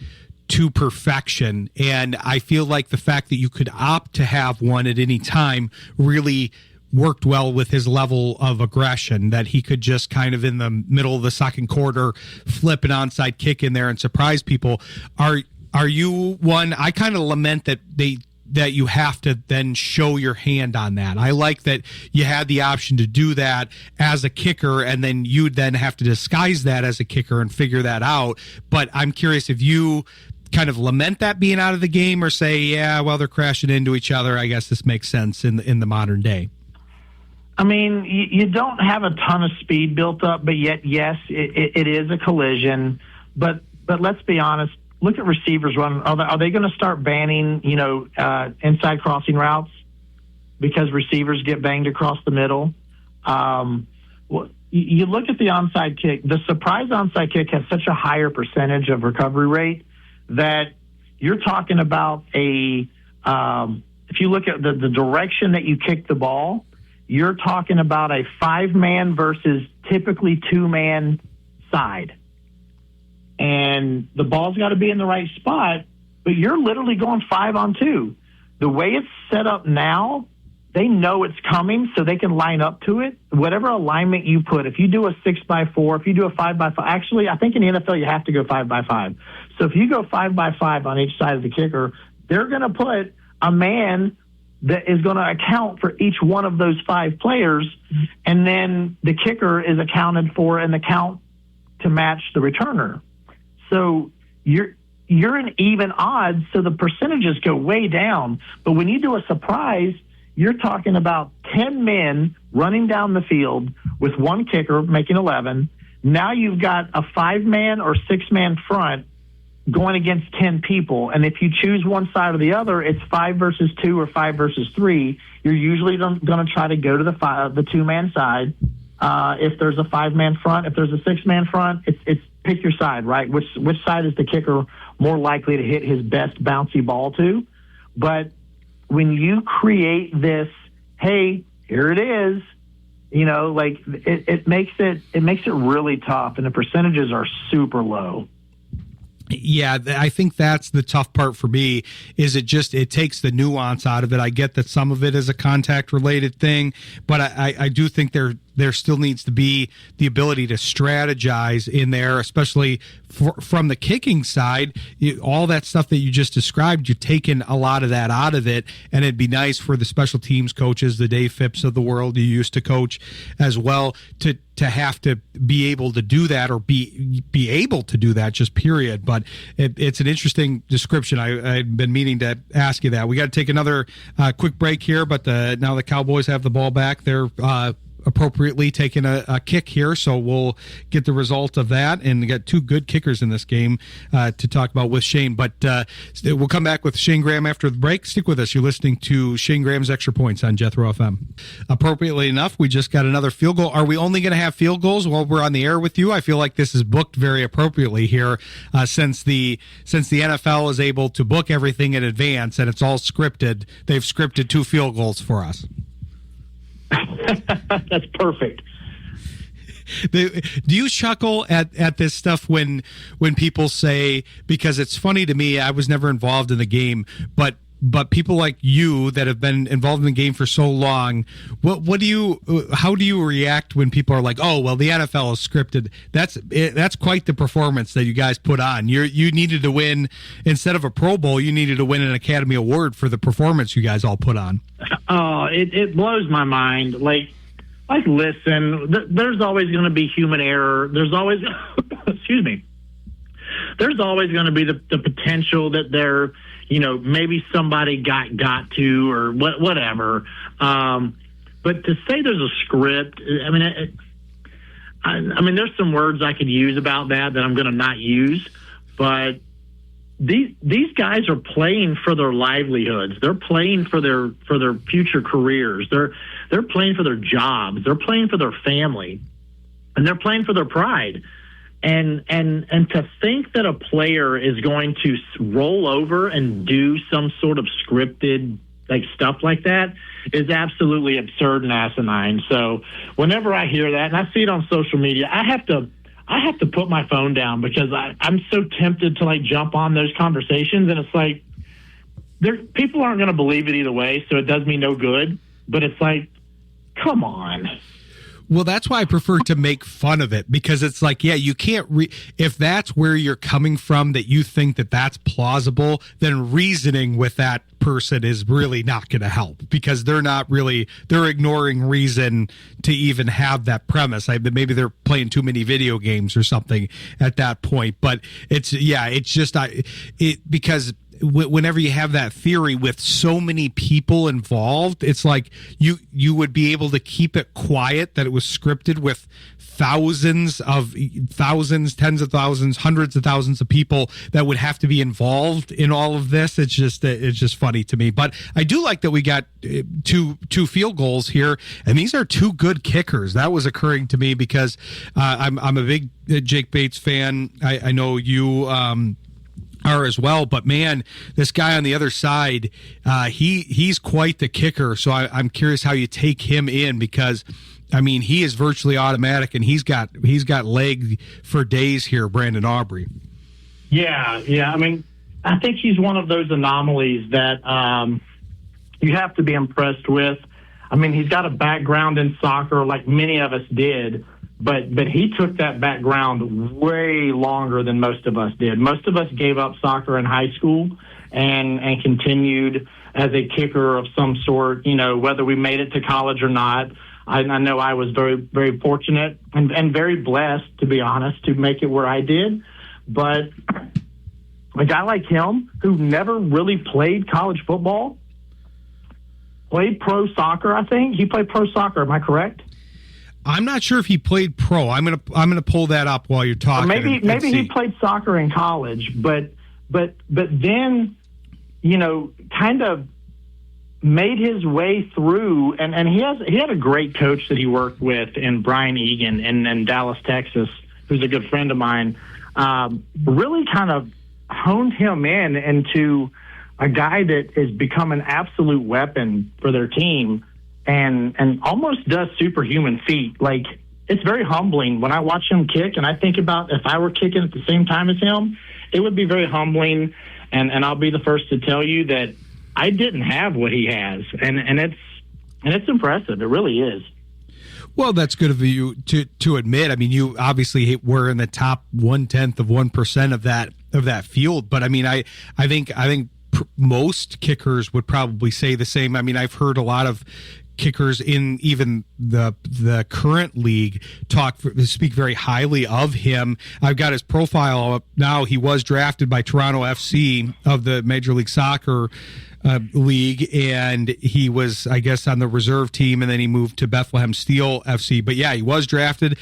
to perfection, and I feel like the fact that you could opt to have one at any time really worked well with his level of aggression, that he could just kind of in the middle of the second quarter flip an onside kick in there and surprise people. Are you one? I kind of lament that you have to then show your hand on that. I like that you had the option to do that as a kicker, and then you'd then have to disguise that as a kicker and figure that out. But I'm curious if you kind of lament that being out of the game, or say, yeah, well, they're crashing into each other, I guess this makes sense in the modern day. I mean, you don't have a ton of speed built up, but yet, yes, it is a collision. But let's be honest. Look at receivers run. Are they going to start banning, inside crossing routes because receivers get banged across the middle? Well, you look at the onside kick. The surprise onside kick has such a higher percentage of recovery rate that you're talking about if you look at the direction that you kick the ball, you're talking about a 5-man versus typically 2-man side. And the ball's got to be in the right spot, but you're literally going 5-on-2. The way it's set up now, they know it's coming, so they can line up to it. Whatever alignment you put, if you do a 6x4, if you do a 5x5, actually, I think in the NFL you have to go 5x5. So if you go 5x5 on each side of the kicker, they're going to put a man that is going to account for each one of those 5 players, and then the kicker is accounted for in the count to match the returner. So you're in even odds, so the percentages go way down. But when you do a surprise, you're talking about 10 men running down the field with one kicker making 11. Now you've got a 5-man or 6-man front going against 10 people. And if you choose one side or the other, it's 5 versus 2 or 5 versus 3. You're usually going to try to go to the 2-man side. If there's a 5-man front, if there's a 6-man front, it's pick your side, right? Which side is the kicker more likely to hit his best bouncy ball to? But when you create this, hey, here it is, it makes it really tough, and the percentages are super low. Yeah, I think that's the tough part for me, is it takes the nuance out of it. I get that some of it is a contact related thing, but I do think there still needs to be the ability to strategize in there, especially from the kicking side. All that stuff that you just described, you've taken a lot of that out of it, and it'd be nice for the special teams coaches, the Dave Phipps of the world you used to coach as well, to have to be able to do that, or be able to do that, just period. But it's an interesting description. I've been meaning to ask you that. We got to take another quick break here, but now the Cowboys have the ball back. They're appropriately taking a kick here, so we'll get the result of that, and we got two good kickers in this game to talk about with Shayne. But we'll come back with Shayne Graham after the break. Stick with us. You're listening to Shayne Graham's Extra Points on Jethro FM. Appropriately enough, we just got another field goal. Are we only going to have field goals while we're on the air with you? I feel like this is booked very appropriately here, since the NFL is able to book everything in advance and it's all scripted. They've scripted 2 field goals for us. That's perfect. Do you chuckle at this stuff when people say, because it's funny to me, I was never involved in the game, but people like you that have been involved in the game for so long, how do you react when people are like, oh, well, the NFL is scripted? That's quite the performance that you guys put on. You needed to win, instead of a Pro Bowl, you needed to win an Academy Award for the performance you guys all put on. Oh, it blows my mind. Like listen, there's always going to be human error. There's always, excuse me. There's always going to be the potential that there, maybe somebody got to, or whatever. But to say there's a script, I mean, there's some words I could use about that I'm going to not use, but these guys are playing for their livelihoods. They're playing for their future careers. They're playing for their jobs. They're playing for their family, and they're playing for their pride. And to think that a player is going to roll over and do some sort of scripted stuff like that is absolutely absurd and asinine. So whenever I hear that and I see it on social media, I have to put my phone down, because I'm so tempted to jump on those conversations, and it's like people aren't going to believe it either way, so it does me no good. But it's like, come on. Well, that's why I prefer to make fun of it, because it's like, yeah, you can't if that's where you're coming from, that you think that that's plausible, then reasoning with that person is really not going to help, because they're ignoring reason to even have that premise. Maybe they're playing too many video games or something at that point. But because whenever you have that theory with so many people involved, it's like you would be able to keep it quiet that it was scripted with thousands, tens of thousands, hundreds of thousands of people that would have to be involved in all of this. It's just funny to me. But I do like that we got two field goals here, and these are 2 good kickers. That was occurring to me because I'm a big Jake Bates fan. I know you are as well, but man, this guy on the other side, he's quite the kicker. So I'm curious how you take him in, because I mean, he is virtually automatic, and he's got leg for days here, Brandon Aubrey. Yeah. I mean, I think he's one of those anomalies that you have to be impressed with. I mean, he's got a background in soccer like many of us did, but he took that background way longer than most of us did. Most of us gave up soccer in high school and continued as a kicker of some sort, whether we made it to college or not. I know I was very, very fortunate and very blessed, to be honest, to make it where I did. But a guy like him, who never really played college football, played pro soccer, I think. He played pro soccer, am I correct? I'm not sure if he played pro. I'm gonna pull that up while you're talking. Or maybe he played soccer in college, but then, kind of made his way through, and he had a great coach that he worked with in Brian Egan in Dallas, Texas, who's a good friend of mine. Really kind of honed him into a guy that has become an absolute weapon for their team, and almost does superhuman feat. Like, it's very humbling when I watch him kick, and I think about if I were kicking at the same time as him, it would be very humbling. And I'll be the first to tell you that I didn't have what he has, and it's impressive. It really is. Well, that's good of you to admit. I mean, you obviously were in the top 0.1% of that field, but I mean, I think most kickers would probably say the same. I mean, I've heard a lot of kickers in even the current league speak very highly of him. I've got his profile up now. He was drafted by Toronto FC of the Major League Soccer league, and he was, I guess, on the reserve team, and then he moved to Bethlehem Steel FC. But yeah, he was drafted.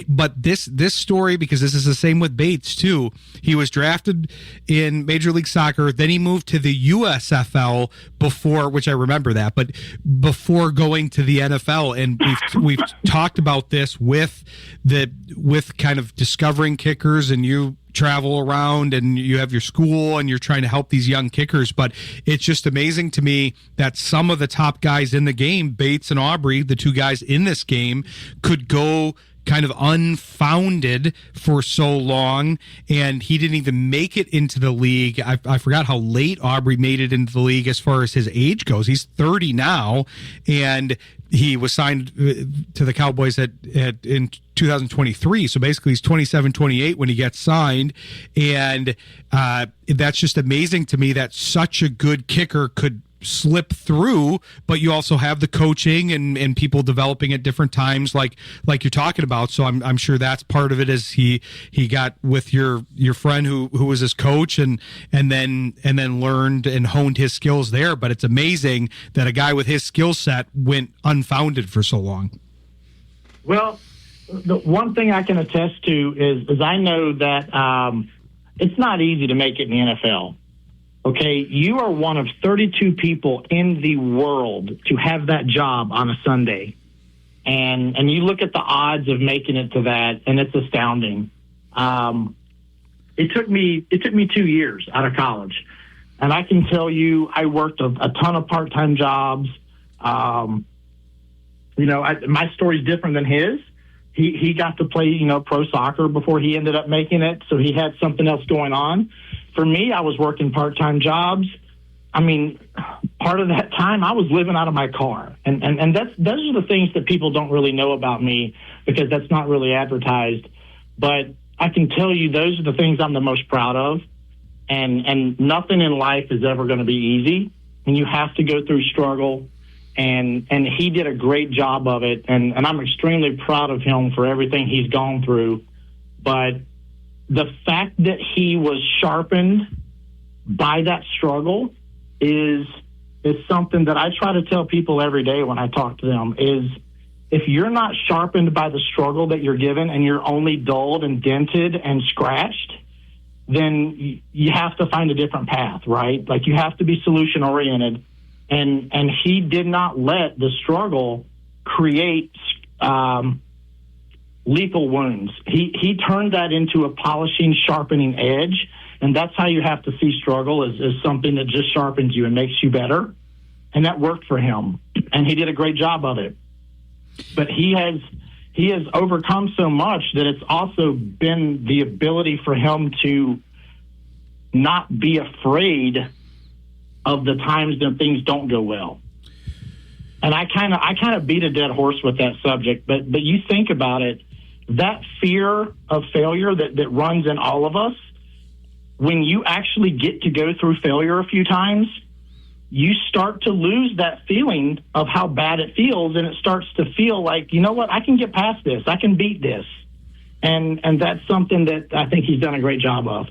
But this story, because this is the same with Bates too, he was drafted in Major League Soccer, then he moved to the USFL before, which I remember that, but before going to the NFL. And we've talked about this with kind of discovering kickers, and you travel around and you have your school and you're trying to help these young kickers. But it's just amazing to me that some of the top guys in the game, Bates and Aubrey, the two guys in this game, could go kind of unfounded for so long, and he didn't even make it into the league. I forgot how late Aubrey made it into the league as far as his age goes. He's 30 now, and he was signed to the Cowboys in 2023. So basically he's 27, 28 when he gets signed. And that's just amazing to me that such a good kicker could slip through, but you also have the coaching and people developing at different times like you're talking about. So I'm sure that's part of it, as he got with your friend who was his coach and then learned and honed his skills there. But it's amazing that a guy with his skill set went unfounded for so long. Well, the one thing I can attest to is I know that it's not easy to make it in the NFL. Okay, you are one of 32 people in the world to have that job on a Sunday. And you look at the odds of making it to that, and it's astounding. It took me 2 years out of college. And I can tell you, I worked a ton of part-time jobs. My story's different than his. He got to play, pro soccer before he ended up making it, so he had something else going on. For me, I was working part-time jobs. I mean, part of that time I was living out of my car. And those are the things that people don't really know about me, because that's not really advertised. But I can tell you those are the things I'm the most proud of. And nothing in life is ever going to be easy. And you have to go through struggle. And he did a great job of it. And I'm extremely proud of him for everything he's gone through. But the fact that he was sharpened by that struggle is something that I try to tell people every day when I talk to them, is if you're not sharpened by the struggle that you're given and you're only dulled and dented and scratched, then you have to find a different path, right? Like, you have to be solution oriented. And he did not let the struggle create lethal wounds. He turned that into a polishing, sharpening edge, and that's how you have to see struggle, as something that just sharpens you and makes you better. And that worked for him, and he did a great job of it. But he has overcome so much that it's also been the ability for him to not be afraid of the times that things don't go well. And I kind of beat a dead horse with that subject, but you think about it, that fear of failure that runs in all of us, when you actually get to go through failure a few times, you start to lose that feeling of how bad it feels, and it starts to feel like, you know what, I can get past this, I can beat this. And that's something that I think he's done a great job of.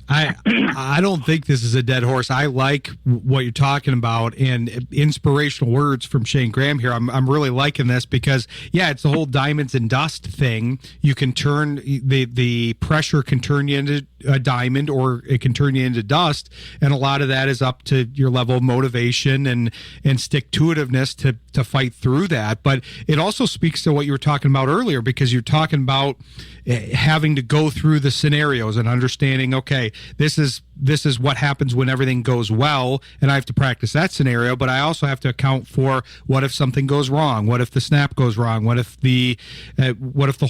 I don't think this is a dead horse. I like what you're talking about, and inspirational words from Shayne Graham here. I'm really liking this because, yeah, it's the whole diamonds and dust thing. You can turn the pressure can turn you into a diamond, or it can turn you into dust, and a lot of that is up to your level of motivation and stick-to-itiveness to fight through that. But it also speaks to what you were talking about earlier, because you're talking about having to go through the scenarios and understanding, okay, this is this is what happens when everything goes well, and I have to practice that scenario, but I also have to account for what if something goes wrong, what if the snap goes wrong, what if the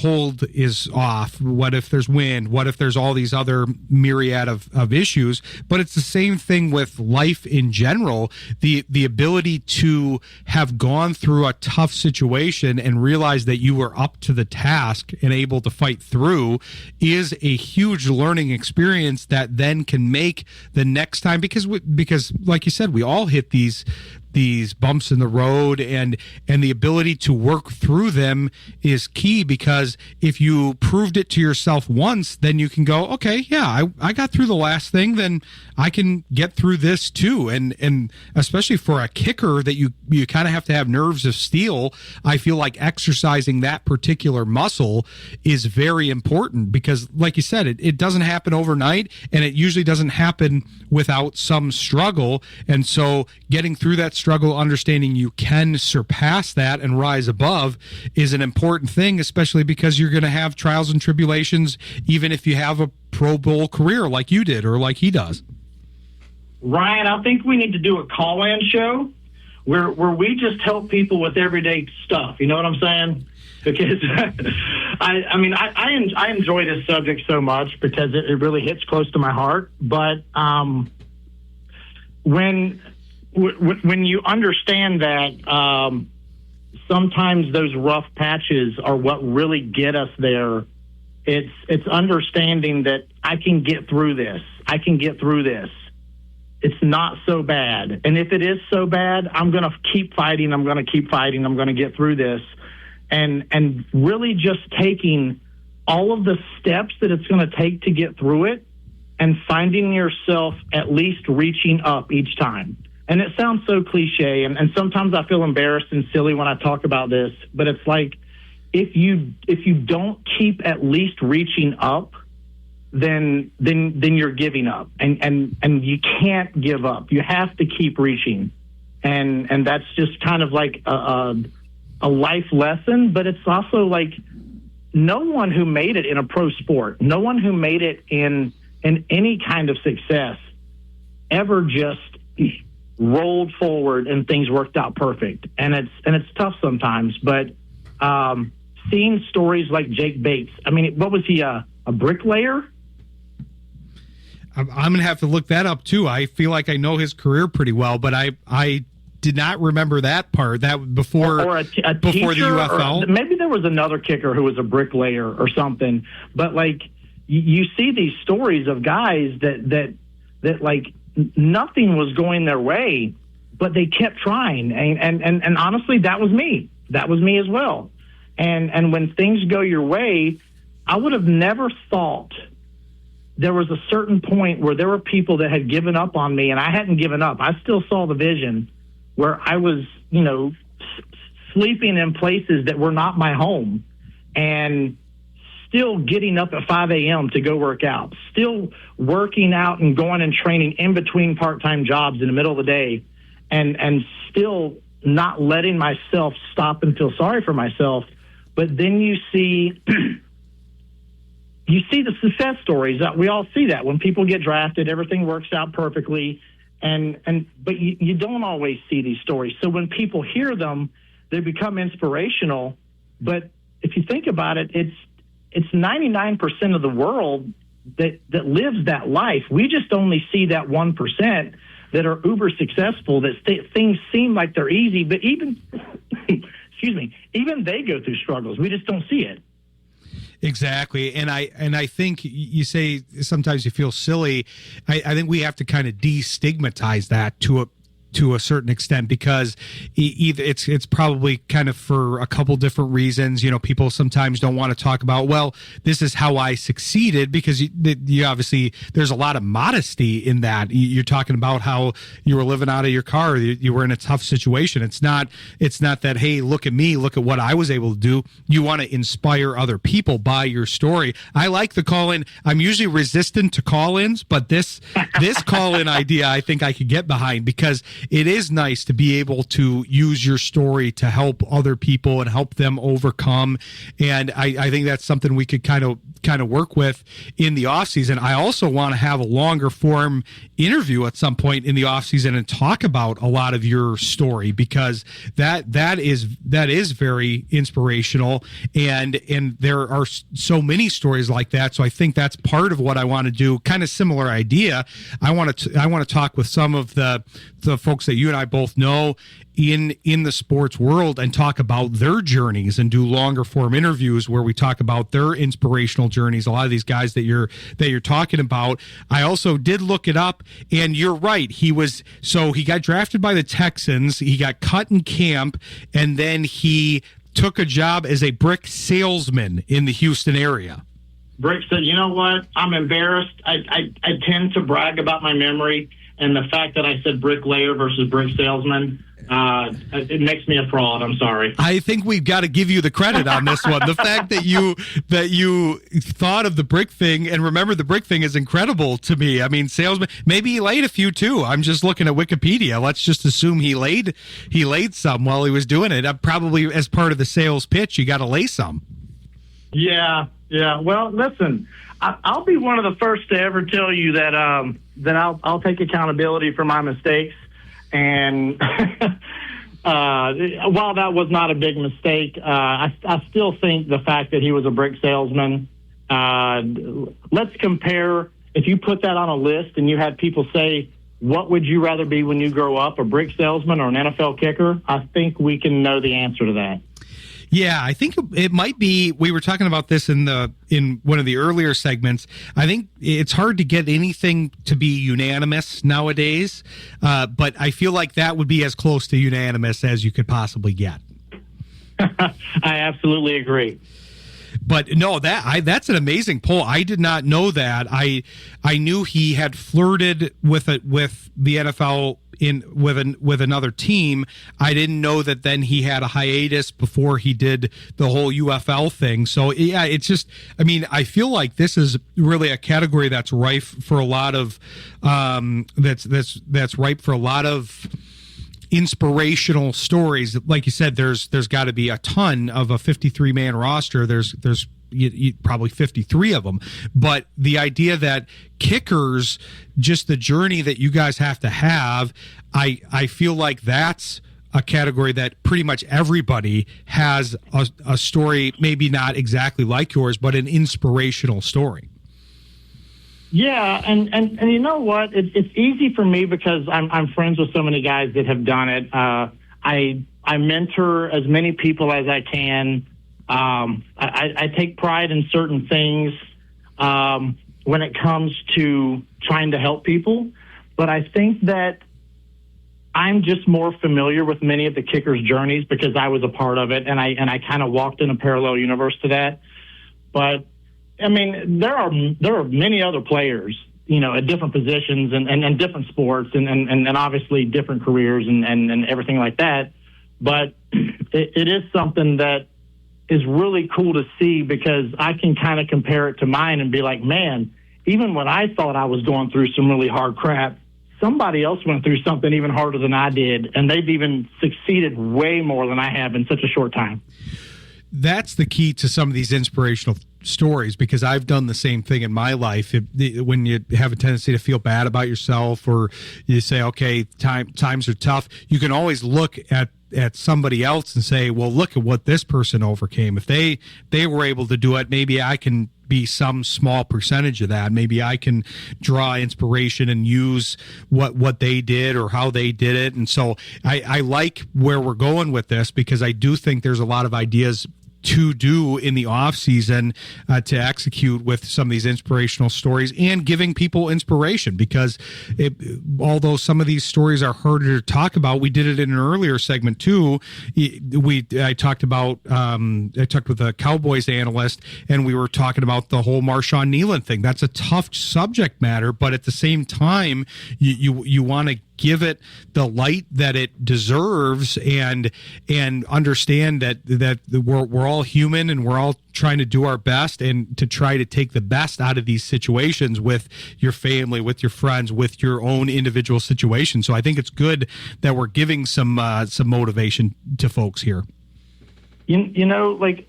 hold is off, what if there's wind, what if there's all these other myriad of issues. But it's the same thing with life in general. The ability to have gone through a tough situation and realize that you were up to the task and able to fight through is a huge learning experience that then can make the next time, because like you said, we all hit these bumps in the road, and the ability to work through them is key, because if you proved it to yourself once, then you can go, okay, yeah, I got through the last thing, then I can get through this too. And especially for a kicker that you kind of have to have nerves of steel, I feel like exercising that particular muscle is very important, because like you said, it doesn't happen overnight, and it usually doesn't happen without some struggle. And so getting through that struggle, understanding you can surpass that and rise above, is an important thing, especially because you're going to have trials and tribulations, even if you have a Pro Bowl career like you did or like he does. Ryan, I think we need to do a call-in show where we just help people with everyday stuff. You know what I'm saying? Because I enjoy this subject so much because it really hits close to my heart. But when you understand that sometimes those rough patches are what really get us there, it's understanding that I can get through this. I can get through this. It's not so bad. And if it is so bad, I'm going to keep fighting. I'm going to keep fighting. I'm going to get through this. And really just taking all of the steps that it's going to take to get through it and finding yourself at least reaching up each time. And it sounds so cliche, and sometimes I feel embarrassed and silly when I talk about this, but it's like if you don't keep at least reaching up, then you're giving up, and you can't give up. You have to keep reaching, and that's just kind of like a life lesson. But it's also like no one who made it in a pro sport, no one who made it in any kind of success ever just rolled forward and things worked out perfect. And it's tough sometimes, but seeing stories like Jake Bates, I mean, what was he, a bricklayer? I'm going to have to look that up too. I feel like I know his career pretty well, but I did not remember that part. That before a before teacher, the UFL. Or maybe there was another kicker who was a bricklayer or something. But like you see these stories of guys that like nothing was going their way, but they kept trying. And honestly, that was me. That was me as well. And when things go your way, I would have never thought there was a certain point where there were people that had given up on me, and I hadn't given up. I still saw the vision where I was, sleeping in places that were not my home, and still getting up at 5 a.m. to go work out, still working out and going and training in between part-time jobs in the middle of the day, and still not letting myself stop and feel sorry for myself. But then you see the success stories. We all see that when people get drafted, everything works out perfectly, but you don't always see these stories. So when people hear them, they become inspirational. But if you think about it, it's 99% of the world that lives that life. We just only see that 1% that are uber successful, that things seem like they're easy, but even even they go through struggles. We just don't see it. Exactly. And I think you say sometimes you feel silly. I think we have to kind of destigmatize that to a certain extent, because it's probably kind of for a couple different reasons. People sometimes don't want to talk about, well, this is how I succeeded, because you obviously, there's a lot of modesty in that. You're talking about how you were living out of your car, you were in a tough situation. It's not that, hey, look at me, look at what I was able to do. You want to inspire other people by your story. I like the call-in. I'm usually resistant to call-ins, but this call-in idea I think I could get behind, because it is nice to be able to use your story to help other people and help them overcome. And I think that's something we could kind of work with in the off season. I also want to have a longer form interview at some point in the off season and talk about a lot of your story, because that is very inspirational, and there are so many stories like that. So I think that's part of what I want to do. Kind of similar idea. I want to talk with some of the folks that you and I both know in the sports world and talk about their journeys and do longer form interviews where we talk about their inspirational journeys. A lot of these guys that you're talking about, I also did look it up, and you're right. He got drafted by the Texans. He got cut in camp, and then he took a job as a brick salesman in the Houston area. Brick said, you know what? I'm embarrassed. I tend to brag about my memory, and the fact that I said bricklayer versus brick salesman, it makes me a fraud. I'm sorry. I think we've got to give you the credit on this one. The fact that you thought of the brick thing and remember the brick thing is incredible to me. I mean, salesman, maybe he laid a few too. I'm just looking at Wikipedia. Let's just assume he laid some while he was doing it. Probably as part of the sales pitch, you got to lay some. Yeah. Well, listen, I'll be one of the first to ever tell you that I'll take accountability for my mistakes. And while that was not a big mistake, I still think the fact that he was a brick salesman, let's compare. If you put that on a list and you had people say, what would you rather be when you grow up, a brick salesman or an NFL kicker? I think we can know the answer to that. Yeah, I think it might be. We were talking about this in one of the earlier segments. I think it's hard to get anything to be unanimous nowadays, but I feel like that would be as close to unanimous as you could possibly get. I absolutely agree. But no, that's an amazing poll. I did not know that. I knew he had flirted with the NFL with another team. I didn't know that then he had a hiatus before he did the whole UFL thing. So yeah, it's just, I mean, I feel like this is really a category that's rife for a lot of that's ripe for a lot of inspirational stories. Like you said, there's got to be a ton of a 53-man roster. There's probably 53 of them. But the idea that kickers, just the journey that you guys have to have, I feel like that's a category that pretty much everybody has a story, maybe not exactly like yours, but an inspirational story. Yeah, and you know what? It's easy for me because I'm friends with so many guys that have done it. I mentor as many people as I can. I take pride in certain things when it comes to trying to help people, but I think that I'm just more familiar with many of the kickers' journeys because I was a part of it, and I kind of walked in a parallel universe to that. But I mean, there are many other players, you know, at different positions and different sports and obviously different careers and everything like that. But it is something that is really cool to see because I can kind of compare it to mine and be like, man, even when I thought I was going through some really hard crap, somebody else went through something even harder than I did, and they've even succeeded way more than I have in such a short time. That's the key to some of these inspirational stories, because I've done the same thing in my life. When you have a tendency to feel bad about yourself, or you say, okay, times are tough, you can always look at somebody else and say, well, look at what this person overcame. If they were able to do it, maybe I can be some small percentage of that. Maybe I can draw inspiration and use what they did or how they did it. And so I like where we're going with this, because I do think there's a lot of ideas to do in the off season to execute with some of these inspirational stories and giving people inspiration, because although some of these stories are harder to talk about, we did it in an earlier segment too. I talked with a Cowboys analyst, and we were talking about the whole Marshawn Kneeland thing. That's a tough subject matter, but at the same time, you want to give it the light that it deserves, and understand that we're all human, and we're all trying to do our best, and to try to take the best out of these situations with your family, with your friends, with your own individual situation. So I think it's good that we're giving some motivation to folks here. You know, like,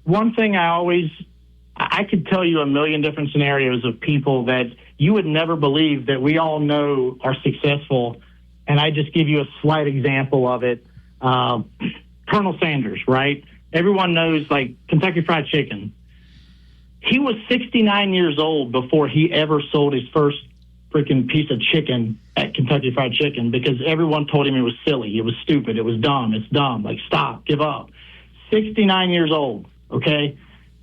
one thing I could tell you a million different scenarios of people that you would never believe that we all know are successful. And I just give you a slight example of it. Colonel Sanders, right? Everyone knows, like, Kentucky Fried Chicken. He was 69 years old before he ever sold his first freaking piece of chicken at Kentucky Fried Chicken, because everyone told him it was silly. It was stupid. It was dumb. It's dumb. Like, stop, give up. 69 years old, okay?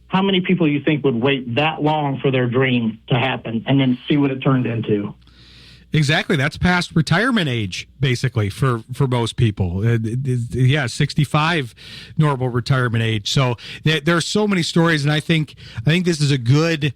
How many people you think would wait that long for their dream to happen and then see what it turned into? Exactly. That's past retirement age, basically, for most people. 65 normal retirement age. So there are so many stories, and I think this is a good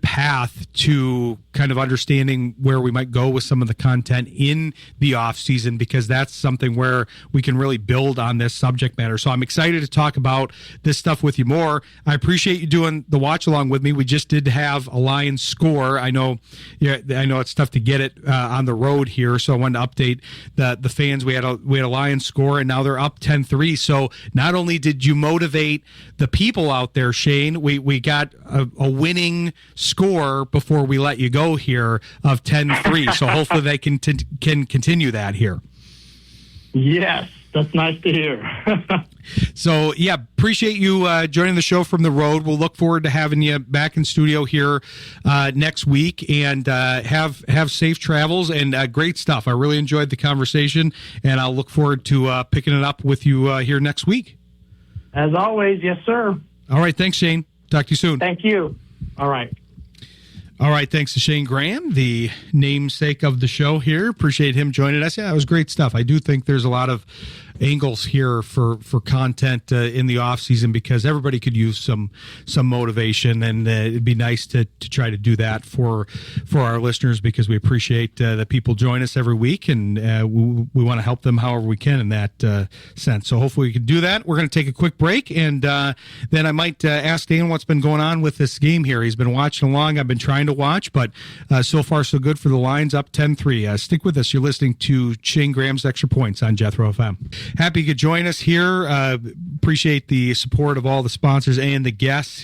path to kind of understanding where we might go with some of the content in the off season, because that's something where we can really build on this subject matter. So I'm excited to talk about this stuff with you more. I appreciate you doing the watch along with me. We just did have a Lions score. I know it's tough to get it on the road here, so I wanted to update the fans. We had a Lions score, and now they're up 10-3. So not only did you motivate the people out there, Shayne, we got a winning score before we let you go here of 10-3. So hopefully they can continue that here. Yes, that's nice to hear. So, yeah, appreciate you joining the show from the road. We'll look forward to having you back in studio here next week, and have safe travels and great stuff. I really enjoyed the conversation, and I'll look forward to picking it up with you here next week. As always, yes, sir. All right, thanks, Shayne. Talk to you soon. Thank you. All right. All right, thanks to Shayne Graham, the namesake of the show here. Appreciate him joining us. Yeah, it was great stuff. I do think there's a lot of angles here for content in the off season, because everybody could use some motivation, and it'd be nice to try to do that for our listeners, because we appreciate that people join us every week, and we want to help them however we can in that sense. So hopefully we can do that. We're going to take a quick break, and then I might ask Dan what's been going on with this game here. He's been watching along. I've been trying to watch, but so far so good for the Lions, up 10-3. Stick with us. You're listening to Shayne Graham's Extra Points on Jethro FM. Happy you could join us here. Appreciate the support of all the sponsors and the guests.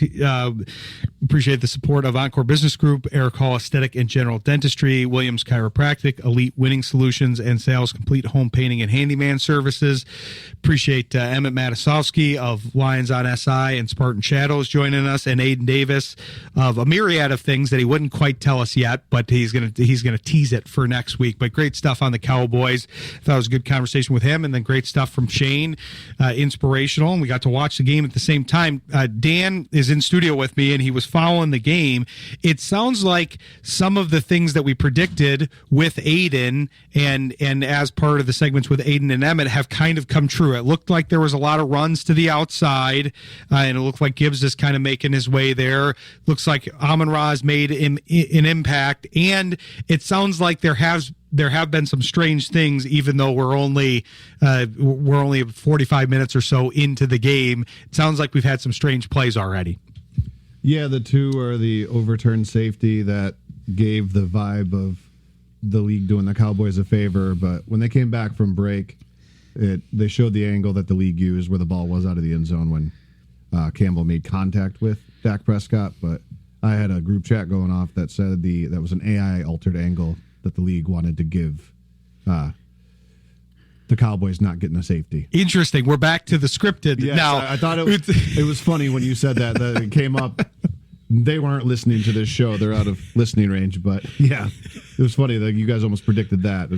Appreciate the support of Encore Business Group, Eric Hall Aesthetic and General Dentistry, Williams Chiropractic, Elite Winning Solutions, and Sales Complete Home Painting and Handyman Services. Appreciate Emmett Matasovsky of Lions on SI and Spartan Shadows joining us, and Aidan Davis of a myriad of things that he wouldn't quite tell us yet, but he's gonna tease it for next week. But great stuff on the Cowboys. I thought it was a good conversation with him, and then great stuff from Shayne, inspirational, and we got to watch the game at the same time. Dan is in studio with me, and he was following the game. It sounds like some of the things that we predicted with Aidan and as part of the segments with Aidan and Emmett have kind of come true. It looked like there was a lot of runs to the outside, and it looked like Gibbs is kind of making his way there. Looks like Amon-Ra's made an impact, and it sounds like there have been some strange things, even though we're only 45 minutes or so into the game. It sounds like we've had some strange plays already. Yeah, the two are the overturned safety that gave the vibe of the league doing the Cowboys a favor. But when they came back from break, they showed the angle that the league used where the ball was out of the end zone when Campbell made contact with Dak Prescott. But I had a group chat going off that said that was an AI altered angle that the league wanted to give the Cowboys not getting a safety. Interesting. We're back to the scripted yes, now. I thought it was funny when you said that it came up. They weren't listening to this show. They're out of listening range. But yeah, it was funny that you guys almost predicted that.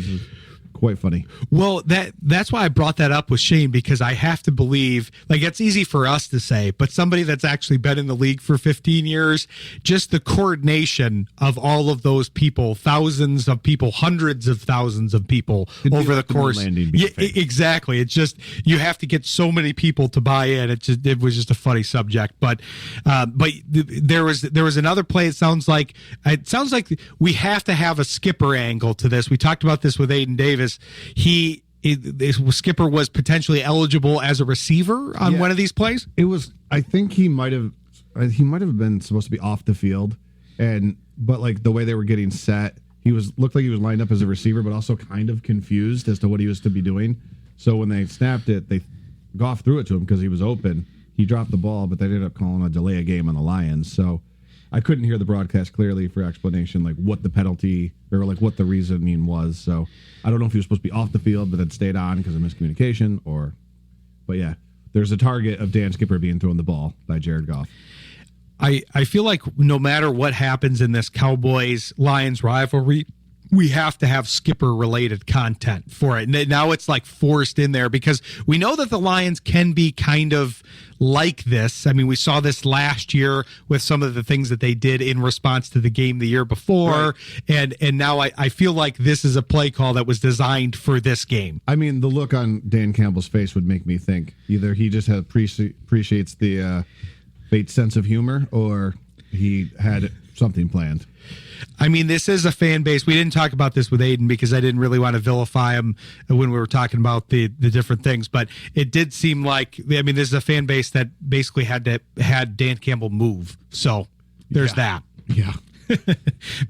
quite funny. Well, that's why I brought that up with Shayne, because I have to believe, like, it's easy for us to say, but somebody that's actually been in the league for 15 years, just the coordination of all of those people, thousands of people, hundreds of thousands of people over the course. Yeah, exactly. It's just, you have to get so many people to buy in. It was just a funny subject, but there was another play. It sounds like we have to have a skipper angle to this. We talked about this with Aidan Davis. Skipper was potentially eligible as a receiver on one of these plays. It was. I think he might have been supposed to be off the field, but like the way they were getting set, looked like he was lined up as a receiver, but also kind of confused as to what he was to be doing. So when they snapped it, they Goff threw it to him because he was open. He dropped the ball, but they ended up calling a delay of game on the Lions. So I couldn't hear the broadcast clearly for explanation, like what the penalty or like what the reasoning was. So I don't know if he was supposed to be off the field, but then stayed on because of miscommunication but yeah, there's a target of Dan Skipper being thrown the ball by Jared Goff. I feel like no matter what happens in this Cowboys-Lions rivalry, we have to have Skipper-related content for it. Now it's like forced in there because we know that the Lions can be kind of like this. I mean, we saw this last year with some of the things that they did in response to the game the year before. Right. And now I feel like this is a play call that was designed for this game. I mean, the look on Dan Campbell's face would make me think either he just appreciates the Bates sense of humor or he had something planned. I mean, this is a fan base. We didn't talk about this with Aidan because I didn't really want to vilify him when we were talking about the different things. But it did seem like, I mean, this is a fan base that basically had Dan Campbell move. So there's that. Yeah.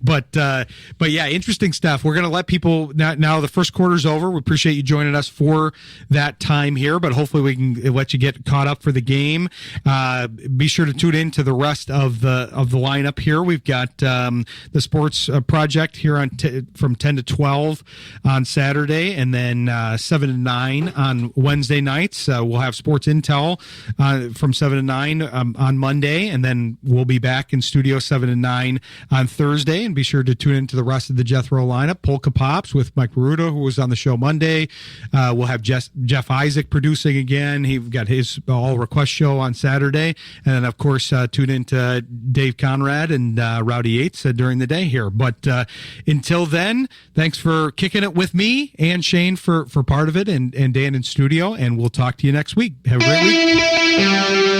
But yeah, interesting stuff. We're going to let people now the first quarter's over. We appreciate you joining us for that time here, but hopefully we can let you get caught up for the game. Be sure to tune in to the rest of the lineup here. We've got the sports project here from 10 to 12 on Saturday, and then 7 to 9 on Wednesday nights. We'll have sports intel from 7 to 9 on Monday, and then we'll be back in studio 7 to 9 on Thursday, and be sure to tune into the rest of the Jethro lineup. Polka Pops with Mike Maruda, who was on the show Monday. We'll have Jeff Isaac producing again. He got his all request show on Saturday, and then of course tune into Dave Conrad and Rowdy Yates during the day here. But until then, thanks for kicking it with me and Shayne for part of it, and Dan in studio, and we'll talk to you next week. Have a great week.